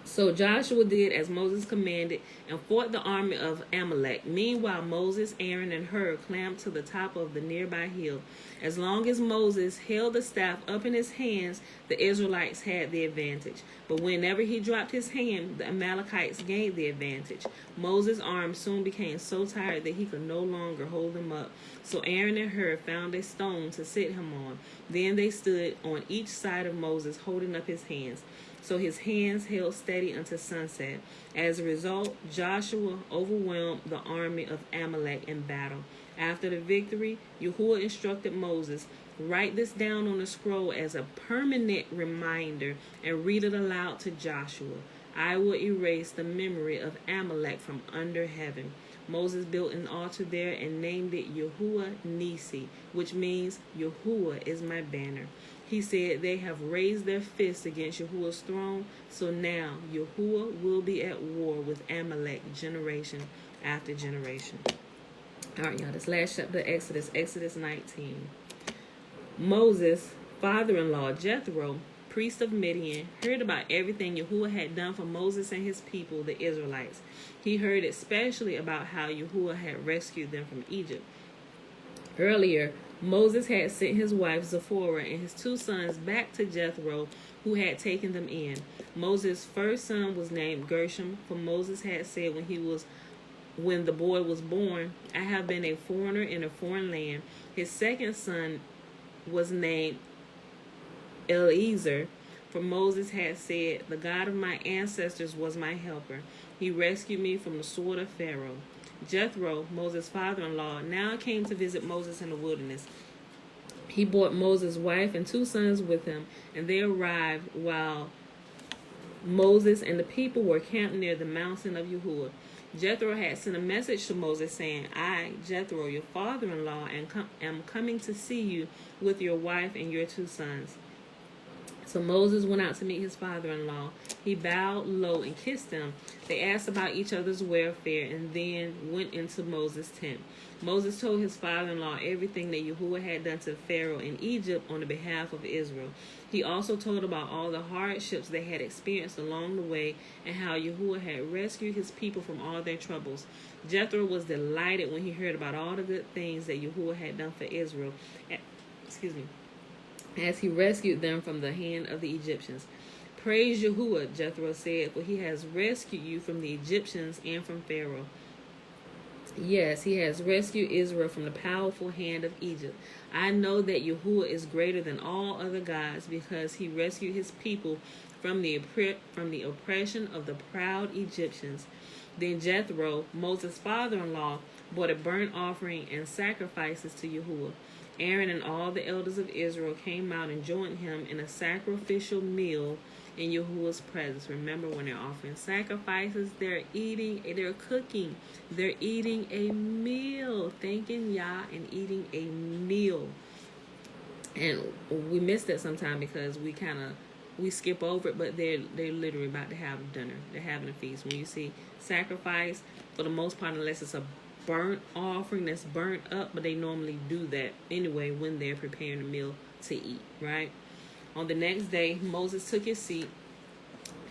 So Joshua did as Moses commanded and fought the army of Amalek. Meanwhile, Moses, Aaron, and Hur climbed to the top of the nearby hill. As long as Moses held the staff up in his hands, the Israelites had the advantage. But whenever he dropped his hand, the Amalekites gained the advantage. Moses' arms soon became so tired that he could no longer hold them up. So Aaron and Hur found a stone to sit him on. Then they stood on each side of Moses, holding up his hands. So his hands held steady until sunset. As a result, Joshua overwhelmed the army of Amalek in battle. After the victory, Yahuah instructed Moses, write this down on a scroll as a permanent reminder and read it aloud to Joshua. I will erase the memory of Amalek from under heaven. Moses built an altar there and named it Yahuah Nisi, which means Yahuah is my banner. He said, they have raised their fists against Yahuah's throne, so now Yahuah will be at war with Amalek generation after generation. All right, y'all, this last chapter, Exodus 19. Moses' father-in-law, Jethro, priest of Midian, heard about everything Yahuah had done for Moses and his people, the Israelites. He heard especially about how Yahuah had rescued them from Egypt. Earlier, Moses had sent his wife Zipporah and his two sons back to Jethro, who had taken them in. Moses' first son was named Gershom, for Moses had said when the boy was born, I have been a foreigner in a foreign land. His second son was named Eliezer, for Moses had said, the God of my ancestors was my helper. He rescued me from the sword of Pharaoh. Jethro, Moses' father-in-law, now came to visit Moses in the wilderness. He brought Moses' wife and 2 sons with him, and they arrived while Moses and the people were camped near the mountain of Yahuah. Jethro had sent a message to Moses saying, I, Jethro, your father-in-law, am coming to see you with your wife and your 2 sons. So Moses went out to meet his father-in-law. He bowed low and kissed him. They asked about each other's welfare and then went into Moses' tent. Moses told his father-in-law everything that Yahuah had done to Pharaoh in Egypt on the behalf of Israel. He also told about all the hardships they had experienced along the way and how Yahuah had rescued his people from all their troubles. Jethro was delighted when he heard about all the good things that Yahuah had done for Israel. As he rescued them from the hand of the Egyptians. Praise Yahuah, Jethro said, for he has rescued you from the Egyptians and from Pharaoh. Yes, he has rescued Israel from the powerful hand of Egypt. I know that Yahuah is greater than all other gods because he rescued his people from the oppression of the proud Egyptians. Then Jethro, Moses' father-in-law, brought a burnt offering and sacrifices to Yahuah. Aaron and all the elders of Israel came out and joined him in a sacrificial meal in Yahuwah's presence. Remember, when they're offering sacrifices, they're cooking. They're eating a meal, thanking Yah and eating a meal. And we miss that sometimes because we skip over it, but they're literally about to have dinner. They're having a feast. When you see sacrifice, for the most part, unless it's a burnt offering that's burnt up, but they normally do that anyway when they're preparing a meal to eat, right? On the next day, Moses took his seat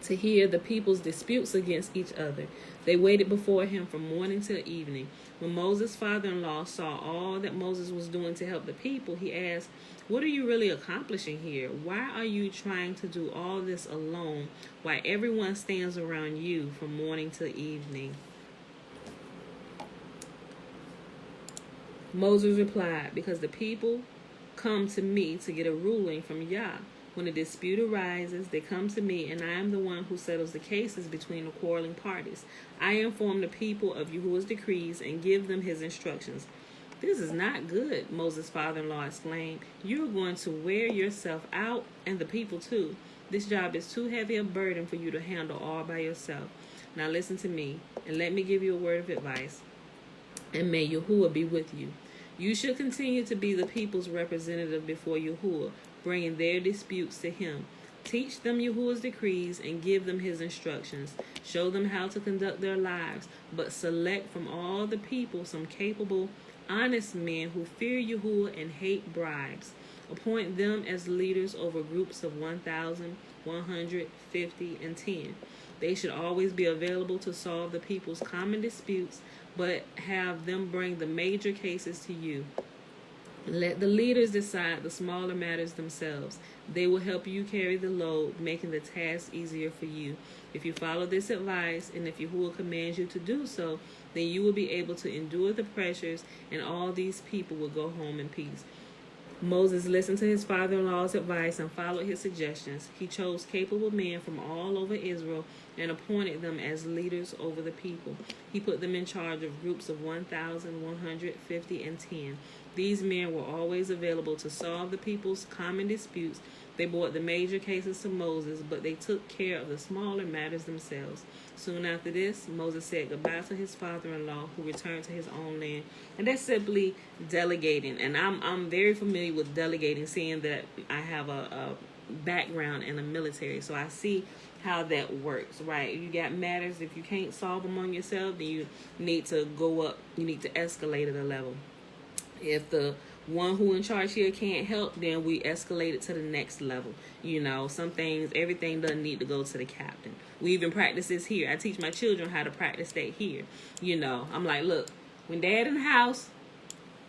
to hear the people's disputes against each other. They waited before him from morning till evening. When Moses' father-in-law saw all that Moses was doing to help the people, he asked, what are you really accomplishing here? Why are you trying to do all this alone while everyone stands around you from morning till evening? Moses replied, because the people come to me to get a ruling from Yah. When a dispute arises, they come to me, and I am the one who settles the cases between the quarreling parties. I inform the people of Yahuwah's decrees and give them his instructions. This is not good, Moses' father-in-law exclaimed. You are going to wear yourself out, and the people too. This job is too heavy a burden for you to handle all by yourself. Now listen to me, and let me give you a word of advice. And may Yahuah be with you. You should continue to be the people's representative before Yahuah, bringing their disputes to him. Teach them Yahuwah's decrees and give them his instructions. Show them how to conduct their lives, but select from all the people some capable, honest men who fear Yahuah and hate bribes. Appoint them as leaders over groups of 1,150 and 10. They should always be available to solve the people's common disputes, but have them bring the major cases to you. Let the leaders decide the smaller matters themselves. They will help you carry the load, making the task easier for you. If you follow this advice, and if Yahuah commands you to do so, then you will be able to endure the pressures, and all these people will go home in peace. Moses listened to his father-in-law's advice and followed his suggestions. He chose capable men from all over Israel and appointed them as leaders over the people. He put them in charge of groups of 1,150 and 10. These men were always available to solve the people's common disputes. They brought the major cases to Moses, but they took care of the smaller matters themselves. Soon after this, Moses said goodbye to his father-in-law, who returned to his own land. And that's simply delegating. And I'm very familiar with delegating, seeing that I have a background in the military. So I see how that works, right? You got matters, if you can't solve them on yourself, then you need to go up. You need to escalate at a level. If the one who in charge here can't help, then we escalate it to the next level. You know, some things, everything doesn't need to go to the captain. We even practice this here. I teach my children how to practice that here. You know, I'm like, look, when dad in the house,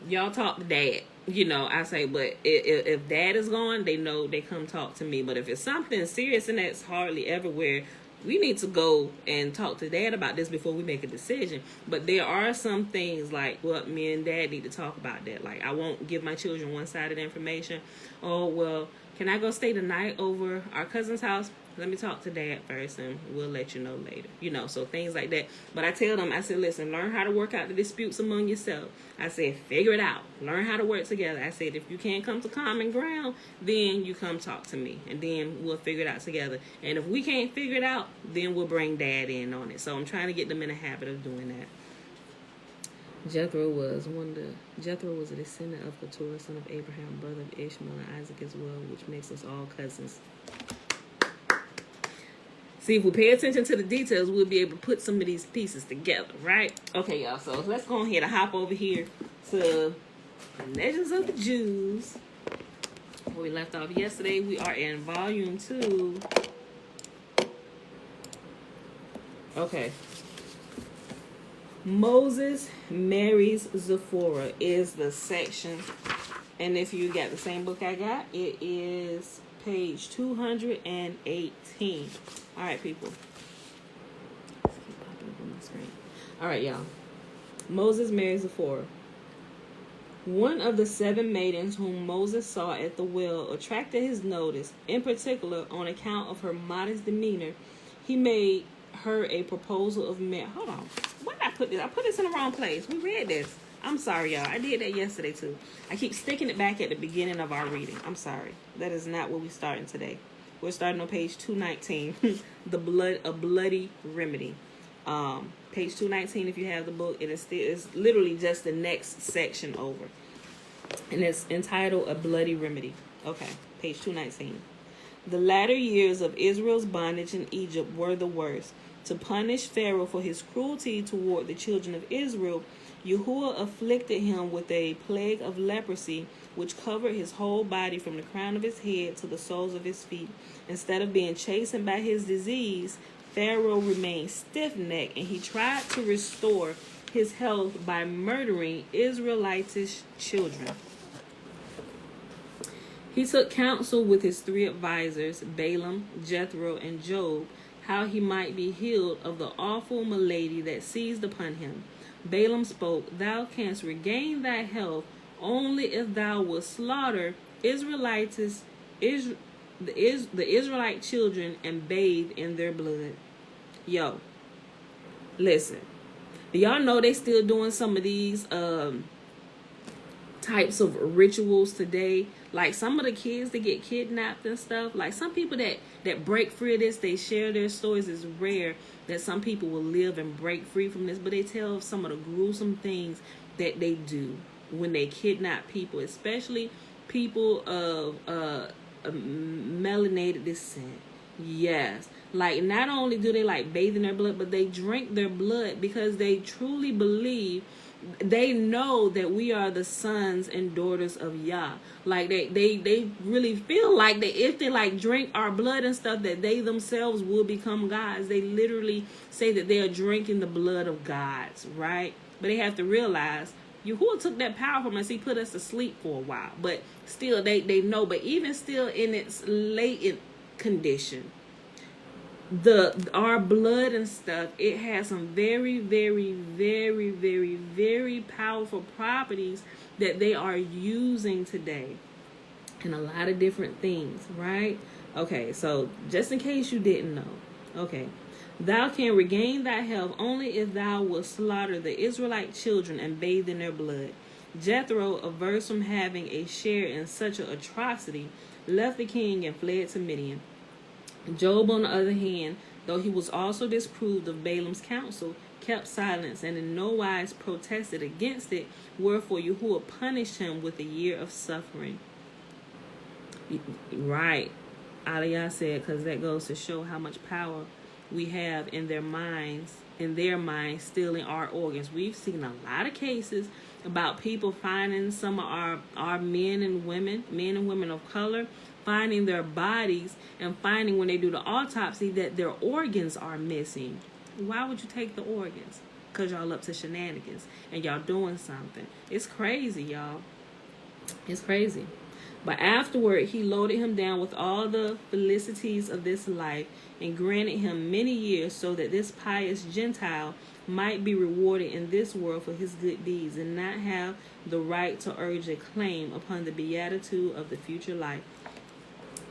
y'all talk to dad. You know, I say, but if dad is gone, they know they come talk to me. But if it's something serious and that's hardly ever where we need to go and talk to dad about this before we make a decision. But there are some things like what me and dad need to talk about that. Like, I won't give my children one-sided information. Oh, well, can I go stay the night over our cousin's house? let me talk to Dad first and we'll let you know later. So things like that. But I tell them, I said, listen, learn how to work out the disputes among yourself. I said, figure it out. Learn how to work together. I said, if you can't come to common ground, then you come talk to me. And then we'll figure it out together. And if we can't figure it out, then we'll bring Dad in on it. So I'm trying to get them in the habit of doing that. Jethro was a descendant of Keturah, son of Abraham, brother of Ishmael and Isaac as well, which makes us all cousins. See, if we pay attention to the details, we'll be able to put some of these pieces together, right? Okay, y'all, so let's go ahead and hop over here to Legends of the Jews. Where we left off yesterday, we are in volume 2. Okay. Moses marries Zipporah is the section. And if you got the same book I got, it is page 218. All right, people. Let's keep popping up on my screen. All right, y'all. Moses marries Zipporah. One of the 7 maidens whom Moses saw at the well attracted his notice. In particular, on account of her modest demeanor, he made her a proposal of marriage. Hold on. Where did I put this? I put this in the wrong place. We read this. I'm sorry, y'all. I did that yesterday, too. I keep sticking it back at the beginning of our reading. I'm sorry. That is not what we're starting today. We're starting on page 219. A bloody remedy. Page 219, if you have the book, it's literally just the next section over. And it's entitled A Bloody Remedy. Okay, page 219. The latter years of Israel's bondage in Egypt were the worst. To punish Pharaoh for his cruelty toward the children of Israel, Yahuah afflicted him with a plague of leprosy, which covered his whole body from the crown of his head to the soles of his feet. Instead of being chastened by his disease, Pharaoh remained stiff-necked, and he tried to restore his health by murdering Israelitish children. He took counsel with his 3 advisors, Balaam, Jethro, and Job, how he might be healed of the awful malady that seized upon him. Balaam spoke, "Thou canst regain thy health only if thou wilt slaughter the Israelite children and bathe in their blood." Yo, listen. Do y'all know they still doing some of these types of rituals today? Like some of the kids that get kidnapped and stuff. Like some people that break free of this, they share their stories. It's rare that some people will live and break free from this, but they tell of some of the gruesome things that they do when they kidnap people, especially people of melanated descent. Yes. Like not only do they like bathe in their blood, but they drink their blood because they truly believe, they know that we are the sons and daughters of Yah. Like they really feel like that if they like drink our blood and stuff, that they themselves will become gods. They literally say that they are drinking the blood of gods, right? But they have to realize Yahuah took that power from us. He put us to sleep for a while, but still they know. But even still in its latent condition, our blood and stuff, it has some very, very, very, very, very powerful properties that they are using today in a lot of different things, right? Okay, so just in case you didn't know, okay, thou can regain thy health only if thou wilt slaughter the Israelite children and bathe in their blood. Jethro, averse from having a share in such an atrocity, left the king and fled to Midian. Job, on the other hand, though he was also disapproved of Balaam's counsel, kept silence and in no wise protested against it, wherefore Yahuah punished him with a year of suffering. Right. Aliyah said, because that goes to show how much power we have in their minds, stealing our organs. We've seen a lot of cases about people finding some of our men and women of color, finding their bodies and finding when they do the autopsy that their organs are missing. Why would you take the organs? Because y'all up to shenanigans and y'all doing something. It's crazy, y'all. It's crazy. But afterward, he loaded him down with all the felicities of this life and granted him many years so that this pious Gentile might be rewarded in this world for his good deeds and not have the right to urge a claim upon the beatitude of the future life.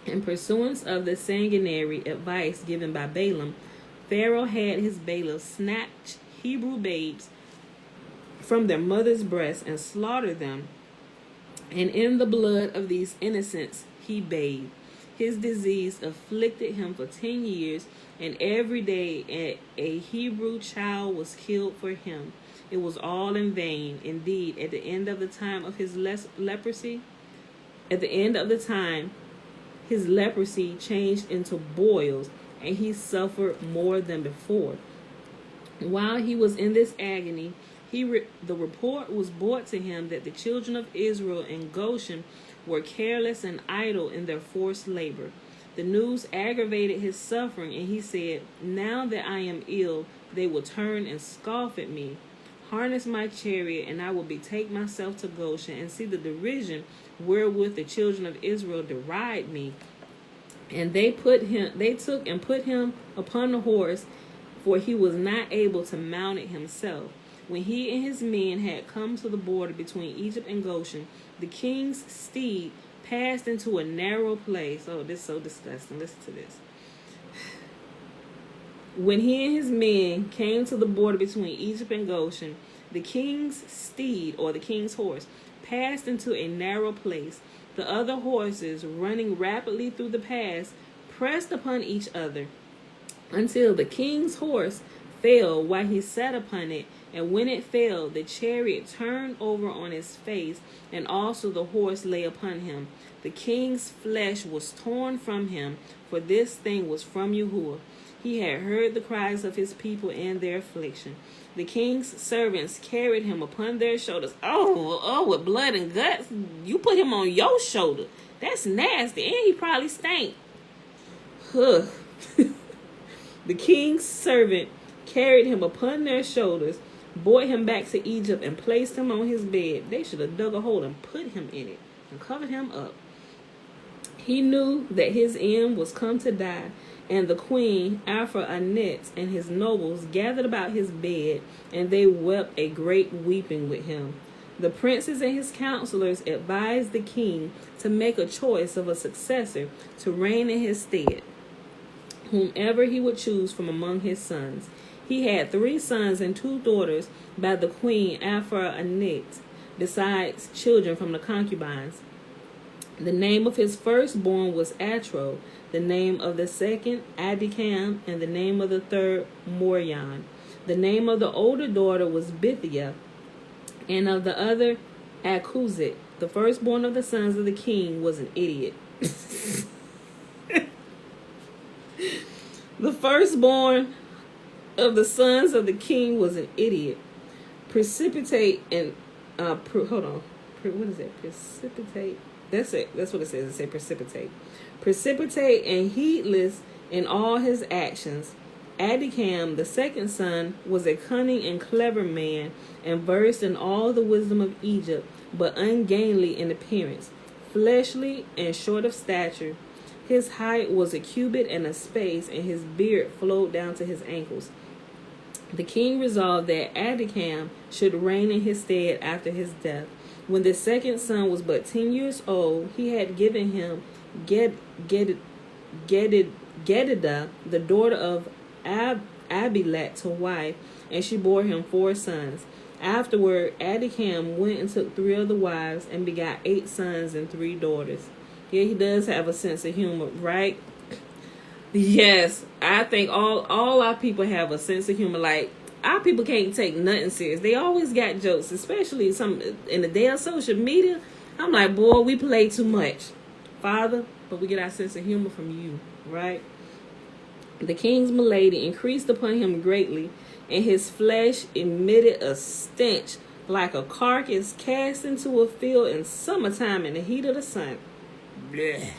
In pursuance of the sanguinary advice given by Balaam, Pharaoh had his bailiffs snatch Hebrew babes from their mother's breasts and slaughter them, and in the blood of these innocents he bathed. His disease afflicted him for 10 years, and every day a Hebrew child was killed for him. It was all in vain. Indeed, at the end of the time of his leprosy, his leprosy changed into boils, and he suffered more than before. While he was in this agony, the report was brought to him that the children of Israel in Goshen were careless and idle in their forced labor. The news aggravated his suffering, and he said, "Now that I am ill, they will turn and scoff at me. Harness my chariot, and I will betake myself to Goshen, and see the derision wherewith the children of Israel deride me." And they took and put him upon the horse, for he was not able to mount it himself. When he and his men had come to the border between Egypt and Goshen, the king's steed passed into a narrow place. Oh, this is so disgusting. Listen to this. When he and his men came to the border between Egypt and Goshen, the king's steed, or the king's horse, passed into a narrow place. The other horses, running rapidly through the pass, pressed upon each other until the king's horse fell while he sat upon it. And when it fell, the chariot turned over on its face, and also the horse lay upon him. The king's flesh was torn from him, for this thing was from Yahuah. He had heard the cries of his people and their affliction. The king's servants carried him upon their shoulders. Oh, with blood and guts. You put him on your shoulder. That's nasty. And he probably stank. The king's servant carried him upon their shoulders, brought him back to Egypt, and placed him on his bed. They should have dug a hole and put him in it and covered him up. He knew that his end was come to die, and the queen, Anet, and his nobles gathered about his bed, and they wept a great weeping with him. The princes and his counselors advised the king to make a choice of a successor to reign in his stead, whomever he would choose from among his sons. He had 3 sons and 2 daughters by the queen Anet, besides children from the concubines. The name of his firstborn was Atro, the name of the second Adikam, and the name of the third Morion. The name of the older daughter was Bithia, and of the other Akuzit. The firstborn of the sons of the king was an idiot. The firstborn of the sons of the king was an idiot. Precipitate and what is it? Precipitate. That's it. That's what it says. It says precipitate. Precipitate and heedless in all his actions. Adikam, the second son, was a cunning and clever man, and versed in all the wisdom of Egypt, but ungainly in appearance, fleshly and short of stature. His height was a cubit and a space, and his beard flowed down to his ankles. The king resolved that Adikam should reign in his stead after his death. When the second son was but 10 years old, he had given him Gedida, the daughter of Abilat, to wife, and she bore him 4 sons. Afterward, Adikam went and took 3 other wives and begot 8 sons and 3 daughters. Yeah, he does have a sense of humor, right? Yes, I think all our people have a sense of humor. Like, our people can't take nothing serious. They always got jokes, especially some in the day of social media. I'm like, boy, we play too much, Father, but we get our sense of humor from you, right? The king's malady increased upon him greatly, and his flesh emitted a stench like a carcass cast into a field in summertime in the heat of the sun. Blech.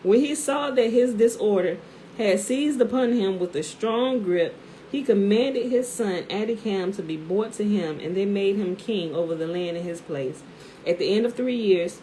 When he saw that his disorder had seized upon him with a strong grip, he commanded his son Adikam to be brought to him, and they made him king over the land in his place. At the end of 3 years,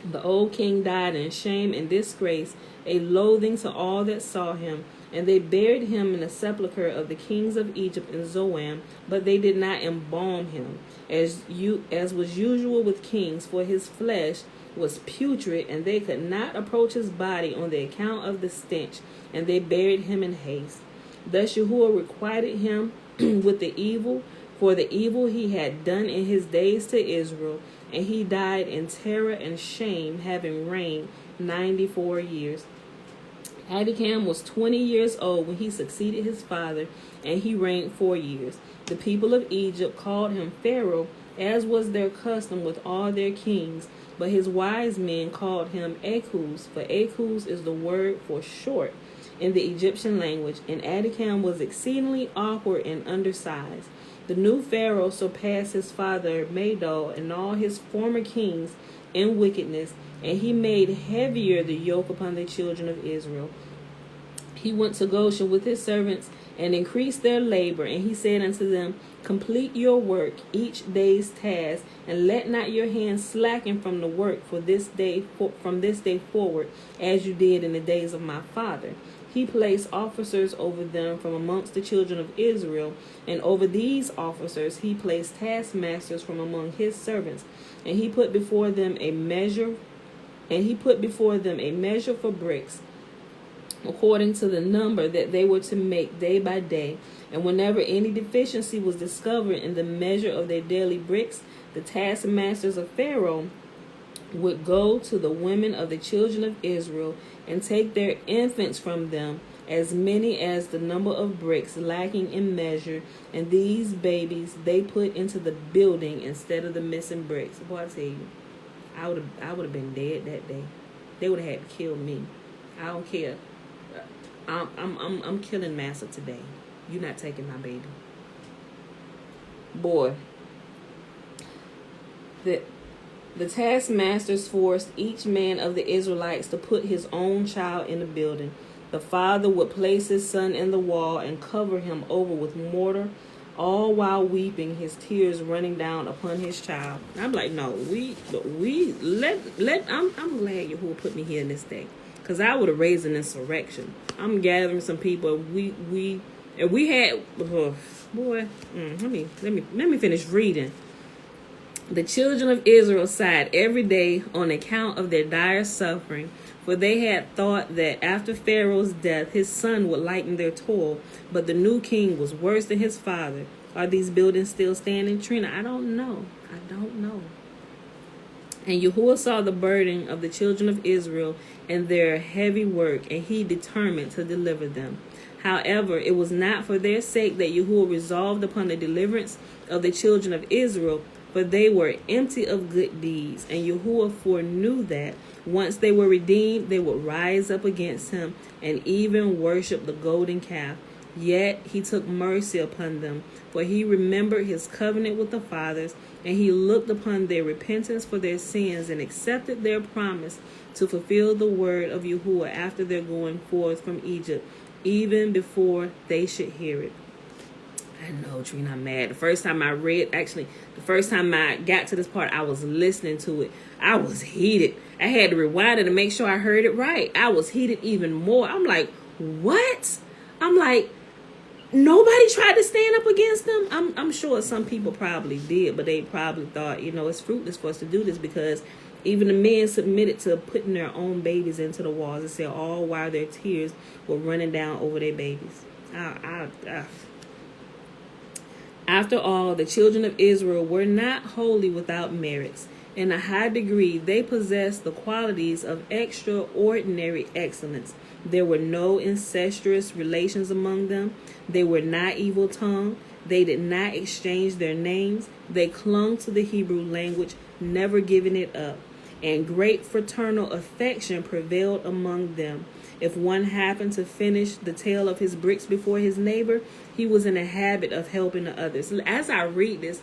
the old king died in shame and disgrace, a loathing to all that saw him, and they buried him in the sepulchre of the kings of Egypt in Zoan, but they did not embalm him, as was usual with kings, for his flesh was putrid, and they could not approach his body on the account of the stench, and they buried him in haste. Thus Yahuah requited him with the evil, for the evil he had done in his days to Israel, and he died in terror and shame, having reigned 94 years. Adikam was 20 years old when he succeeded his father, and he reigned 4 years. The people of Egypt called him Pharaoh, as was their custom with all their kings, but his wise men called him Ekuz, for Ekuz is the word for short in the Egyptian language, and Adikam was exceedingly awkward and undersized. The new Pharaoh surpassed his father Madol and all his former kings in wickedness, and he made heavier the yoke upon the children of Israel. He went to Goshen with his servants and increased their labor, and he said unto them, complete your work, each day's task, and let not your hands slacken from the work from this day forward, as you did in the days of my father. He placed officers over them from amongst the children of Israel, and over these officers he placed taskmasters from among his servants. And he put before them a measure, for bricks, according to the number that they were to make day by day. And whenever any deficiency was discovered in the measure of their daily bricks, the taskmasters of Pharaoh would go to the women of the children of Israel and take their infants from them, as many as the number of bricks lacking in measure, and these babies they put into the building instead of the missing bricks. Boy, I tell you, I would have been dead that day. They would have had to kill me. I don't care. I'm killing Massa today. You're not taking my baby. Boy, the taskmasters forced each man of the Israelites to put his own child in the building. The father would place his son in the wall and cover him over with mortar, all while weeping, his tears running down upon his child. I'm like, no, I'm glad Yahuah put me here in this day, because I would have raised an insurrection. I'm gathering some people. We had let me finish reading. The children of Israel sighed every day on account of their dire suffering, for they had thought that after Pharaoh's death his son would lighten their toil, but the new king was worse than his father. Are these buildings still standing, Trina? I don't know. And Yahuah saw the burden of the children of Israel and their heavy work, and he determined to deliver them. However, it was not for their sake that Yahuah resolved upon the deliverance of the children of Israel, for they were empty of good deeds, and Yahuah foreknew that once they were redeemed, they would rise up against him and even worship the golden calf. Yet he took mercy upon them, for he remembered his covenant with the fathers, and he looked upon their repentance for their sins and accepted their promise to fulfill the word of Yahuah after their going forth from Egypt, even before they should hear it. I know, Trina, I'm mad. The first time I got to this part, I was listening to it. I was heated. I had to rewind it to make sure I heard it right. I was heated even more. I'm like, what? I'm like, nobody tried to stand up against them? I'm sure some people probably did, but they probably thought, it's fruitless for us to do this, because even the men submitted to putting their own babies into the walls, and said all while their tears were running down over their babies. After all, the children of Israel were not wholly without merits. In a high degree, they possessed the qualities of extraordinary excellence. There were no incestuous relations among them. They were not evil-tongued. They did not exchange their names. They clung to the Hebrew language, never giving it up. And great fraternal affection prevailed among them. If one happened to finish the tale of his bricks before his neighbor, he was in the habit of helping the others. As I read this,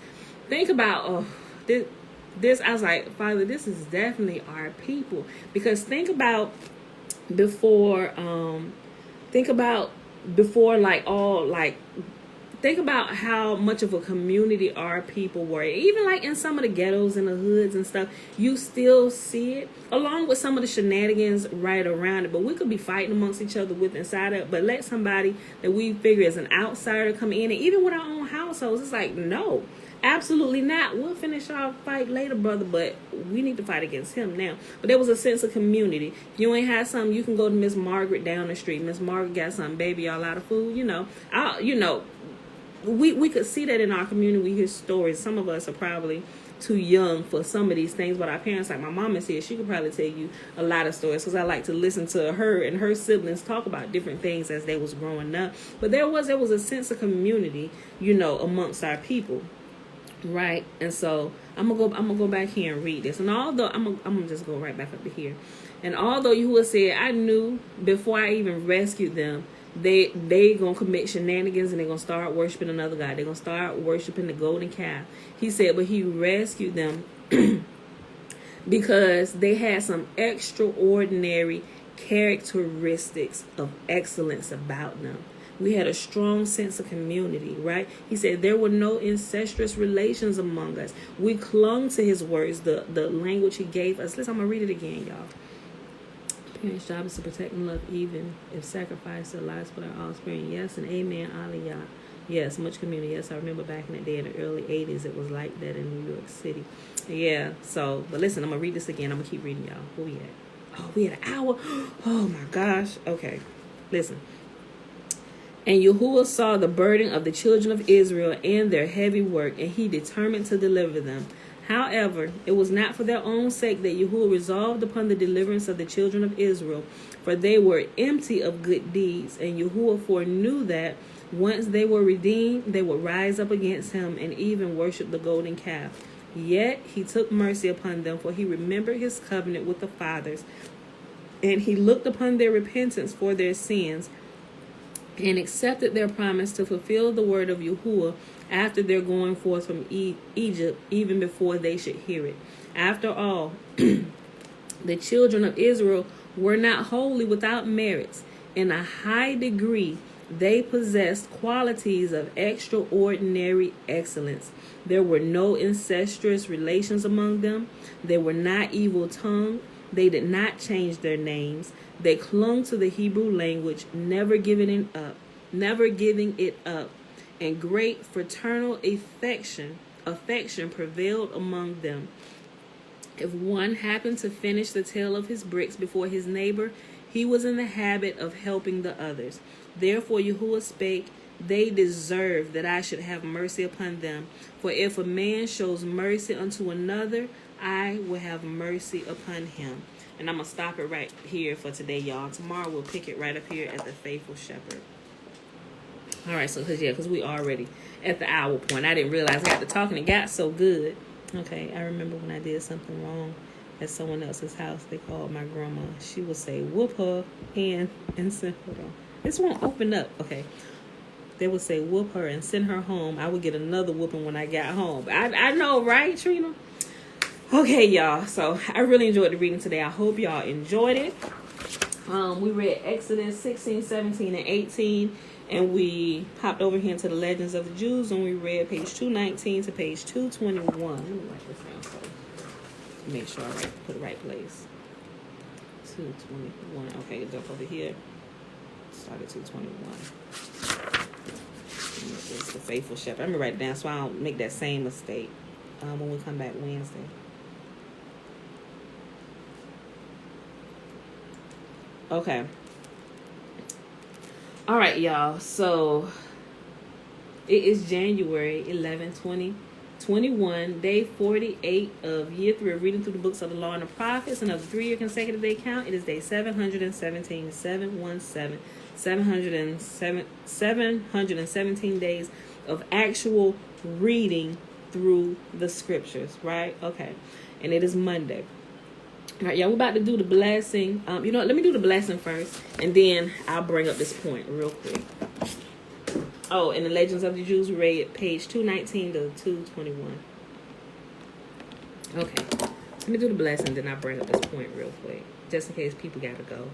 think about this. I was like, Father, this is definitely our people. Because think about before think about how much of a community our people were. Even like in some of the ghettos and the hoods and stuff, you still see it, along with some of the shenanigans right around it. But we could be fighting amongst each other with inside it, but let somebody that we figure is an outsider come in, and even with our own households, it's like, no, absolutely not. We'll finish our fight later, brother, but we need to fight against him now. But there was a sense of community. If you ain't had something, you can go to Miss Margaret down the street. Miss Margaret got something, baby, y'all out of food, we could see that in our community. We hear stories. Some of us are probably too young for some of these things, but our parents, like my mom is here, she could probably tell you a lot of stories, because I like to listen to her and her siblings talk about different things as they was growing up. But there was a sense of community, amongst our people. Right, and so I'm gonna go back here and read this. And although I'm gonna just go right back up to here, and although Yahuah said, I knew before I even rescued them, they gonna commit shenanigans and they're gonna start worshiping another god. They're gonna start worshiping the golden calf. He said, but he rescued them because they had some extraordinary characteristics of excellence about them. We had a strong sense of community, right? He said there were no incestuous relations among us. We clung to his words, the language he gave us. Listen, I'm going to read it again, y'all. Parents' job is to protect and love, even if sacrifice their lives for their offspring. Yes, and amen, aliyah. Yes, much community. Yes, I remember back in the day in the early 80s, it was like that in New York City. Yeah, so, but listen, I'm going to read this again. I'm going to keep reading, y'all. Where we at? Oh, we had an hour. Oh, my gosh. Okay, listen. And Yahuah saw the burden of the children of Israel and their heavy work, and he determined to deliver them. However, it was not for their own sake that Yahuah resolved upon the deliverance of the children of Israel, for they were empty of good deeds, and Yahuah foreknew that once they were redeemed, they would rise up against him and even worship the golden calf. Yet he took mercy upon them, for he remembered his covenant with the fathers, and he looked upon their repentance for their sins, and accepted their promise to fulfill the word of Yahuah after their going forth from Egypt, even before they should hear it. After all, the children of Israel were not wholly without merits. In a high degree, they possessed qualities of extraordinary excellence. There were no incestuous relations among them. They were not evil-tongued. They did not change their names. They clung to the Hebrew language, never giving it up, and great fraternal affection prevailed among them. If one happened to finish the tale of his bricks before his neighbor, he was in the habit of helping the others. Therefore Yahuah spake, they deserve that I should have mercy upon them. For if a man shows mercy unto another, I will have mercy upon him. And I'm going to stop it right here for today, y'all. Tomorrow we'll pick it right up here at the Faithful Shepherd. All right, so because we already at the hour point. I didn't realize I got to talking. It got so good. Okay, I remember when I did something wrong at someone else's house. They called my grandma. She would say, whoop her and send her home. This won't open up. Okay. They would say, whoop her and send her home. I would get another whooping when I got home. I know, right, Trina? Okay, y'all. So I really enjoyed the reading today. I hope y'all enjoyed it. We read Exodus 16, 17, and 18. And we popped over here into the Legends of the Jews. And we read page 219 to page 221. Let me write this down so make sure I put the right place. 221. Okay, jump over here. Start at 221. It's the Faithful Shepherd. Let me write it down so I don't make that same mistake when we come back Wednesday. Okay. All right, y'all. So it is January 11, 2021, day 48 of year 3 of reading through the books of the law and the prophets, and of the 3-year consecutive day count, it is day 717, 717 days of actual reading through the scriptures, right? Okay. And it is Monday. All right, y'all, we're about to do the blessing. Let me do the blessing first, and then I'll bring up this point real quick. Oh, in the Legends of the Jews, we read page 219 to 221. Okay, let me do the blessing, then I'll bring up this point real quick, just in case people got to go.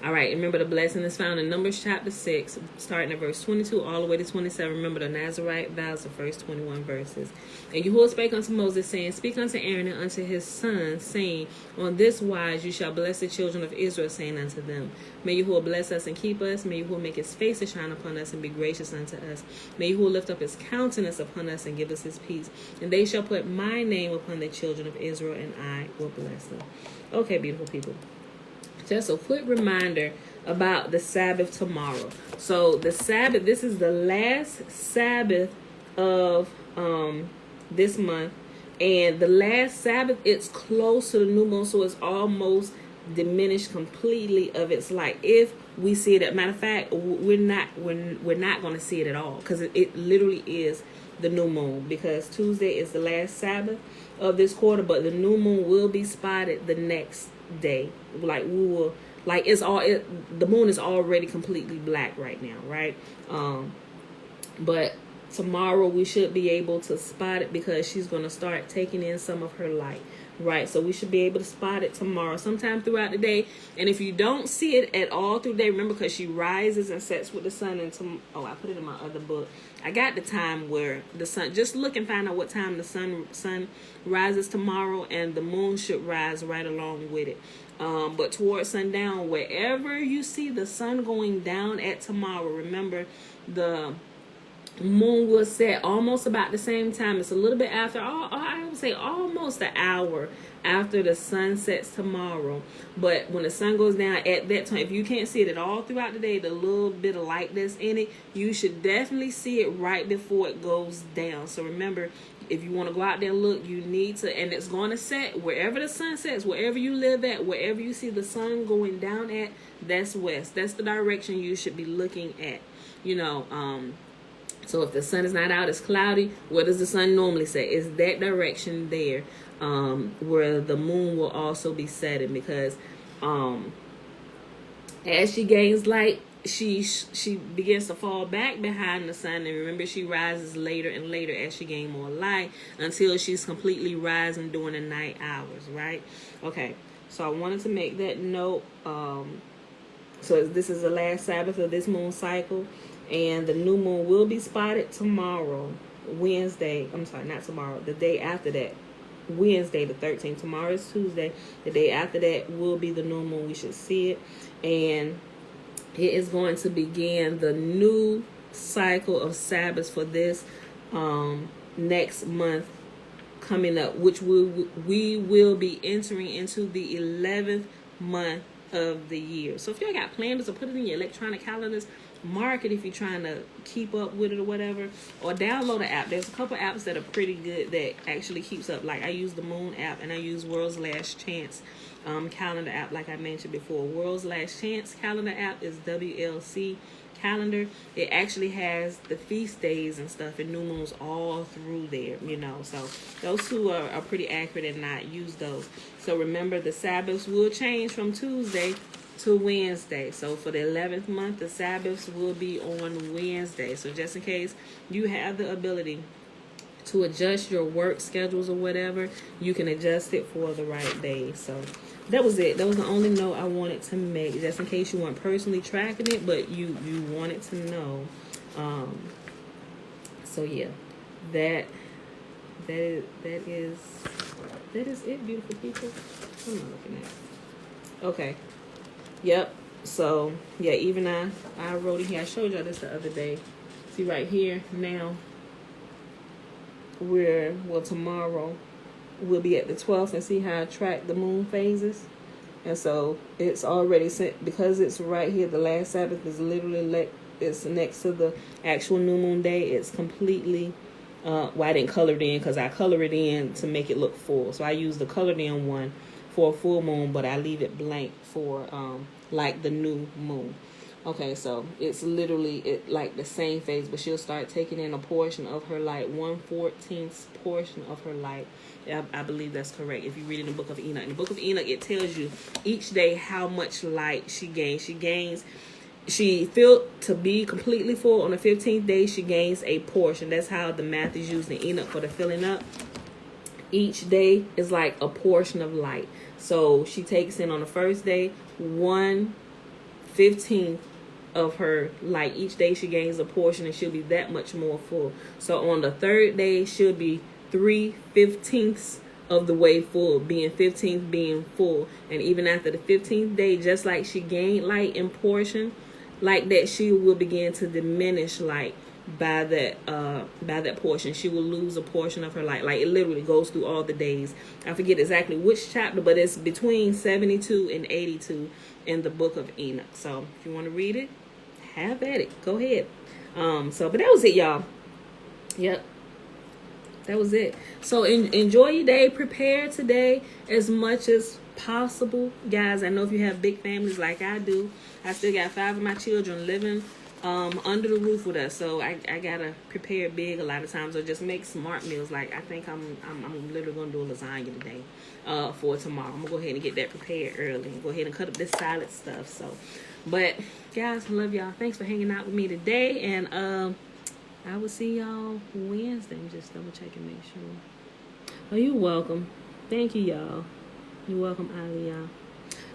All right, remember the blessing is found in Numbers chapter 6, starting at verse 22 all the way to 27. Remember the Nazarite vows, the first 21 verses. And Yahuah spake unto Moses, saying, Speak unto Aaron and unto his sons, saying, On this wise you shall bless the children of Israel, saying unto them, May Yahuah bless us and keep us. May Yahuah make his face to shine upon us and be gracious unto us. May Yahuah lift up his countenance upon us and give us his peace. And they shall put my name upon the children of Israel, and I will bless them. Okay, beautiful people. Just a quick reminder about the Sabbath tomorrow. So the Sabbath, this is the last Sabbath of this month. And the last Sabbath, it's close to the new moon, so it's almost diminished completely of its light. If we see it, matter of fact, we're not going to see it at all, because it literally is the new moon, because Tuesday is the last Sabbath of this quarter, but the new moon will be spotted the next day. Like we will, like the moon is already completely black right now, right? But tomorrow we should be able to spot it, because she's going to start taking in some of her light, right? So we should be able to spot it tomorrow sometime throughout the day. And if you don't see it at all through the day, remember, because she rises and sets with the sun. And I put it in my other book. I got the time where the sun, just look and find out what time the sun rises tomorrow, and the moon should rise right along with it. But towards sundown, wherever you see the sun going down at tomorrow, remember the moon will set almost about the same time. It's a little bit after, I would say almost an hour after the sun sets tomorrow. But when the sun goes down at that time, if you can't see it at all throughout the day, the little bit of light that's in it, you should definitely see it right before it goes down. So remember, if you want to go out there and look, you need to, and it's going to set wherever the sun sets, wherever you live at, wherever you see the sun going down at, that's west. That's the direction you should be looking at, So if the sun is not out, it's cloudy, where does the sun normally set? It's that direction there, where the moon will also be setting, because as she gains light, she begins to fall back behind the sun. And remember, she rises later and later as she gains more light, until she's completely rising during the night hours, right? Okay, so I wanted to make that note. So this is the last Sabbath of this moon cycle. And the new moon will be spotted tomorrow, Wednesday. I'm sorry, not tomorrow. The day after that, Wednesday the 13th. Tomorrow is Tuesday. The day after that will be the new moon. We should see it. And it is going to begin the new cycle of Sabbaths for this next month coming up, which we will be entering into the 11th month of the year. So if you got planners, or put it in your electronic calendars, mark it if you're trying to keep up with it or whatever, or download an app. There's a couple apps that are pretty good that actually keeps up. Like I use the Moon app, and I use World's Last Chance calendar app, like I mentioned before. World's Last Chance calendar app is WLC calendar. It actually has the feast days and stuff and new moons all through there, so those two are pretty accurate, and I use those. So remember, the Sabbaths will change from Tuesday to Wednesday. So for the 11th month, the Sabbaths will be on Wednesday. So just in case you have the ability to adjust your work schedules or whatever, you can adjust it for the right day. So that was it. That was the only note I wanted to make, just in case you weren't personally tracking it, but you wanted to know. So yeah, that is it, beautiful people. What am I looking at? Okay. Yep. So yeah, even I wrote it here. I showed y'all this the other day. See right here now. Tomorrow we'll be at the 12th, and see how I track the moon phases. And so it's already sent, because it's right here. The last Sabbath is literally it's next to the actual new moon day. It's completely I didn't color it in, because I color it in to make it look full. So I use the colored in one for a full moon, but I leave it blank for like the new moon. Okay, so it's literally like the same phase, but she'll start taking in a portion of her light, 1/14th portion of her light. I believe that's correct. If you read in the Book of Enoch, in the Book of Enoch, it tells you each day how much light she gains. She filled to be completely full on the 15th day. She gains a portion. That's how the math is used in Enoch for the filling up. Each day is like a portion of light. So she takes in on the first day 1 15th of her light. Each day she gains a portion and she'll be that much more full. So on the third day, she'll be 3/15 of the way full, being 15th being full. And even after the 15th day, just like she gained light in portion, like that, she will begin to diminish light by that portion. She will lose a portion of her light. Like, it literally goes through all the days. I forget exactly which chapter, but it's between 72 and 82 in the book of Enoch. So if you want to read it, have at it. Go ahead. But that was it, y'all. Yep. That was it. So enjoy your day. Prepare today as much as possible. Guys, I know if you have big families like I do, I still got 5 of my children living under the roof with us. So I gotta prepare big a lot of times, or just make smart meals. Like, I think I'm literally gonna do a lasagna today for tomorrow. I'm gonna go ahead and get that prepared early and go ahead and cut up this salad stuff. So, but guys, I love y'all. Thanks for hanging out with me today, and I will see y'all Wednesday. I'm just double checking, make sure. Oh, you're welcome. Thank you, y'all. You're welcome, Ali, y'all.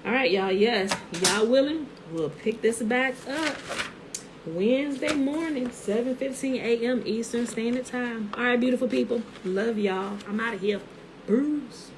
All right, y'all. Yes, y'all willing? We'll pick this back up Wednesday morning, 7:15 a.m. Eastern Standard Time. All right, beautiful people. Love y'all. I'm out of here. Bruce.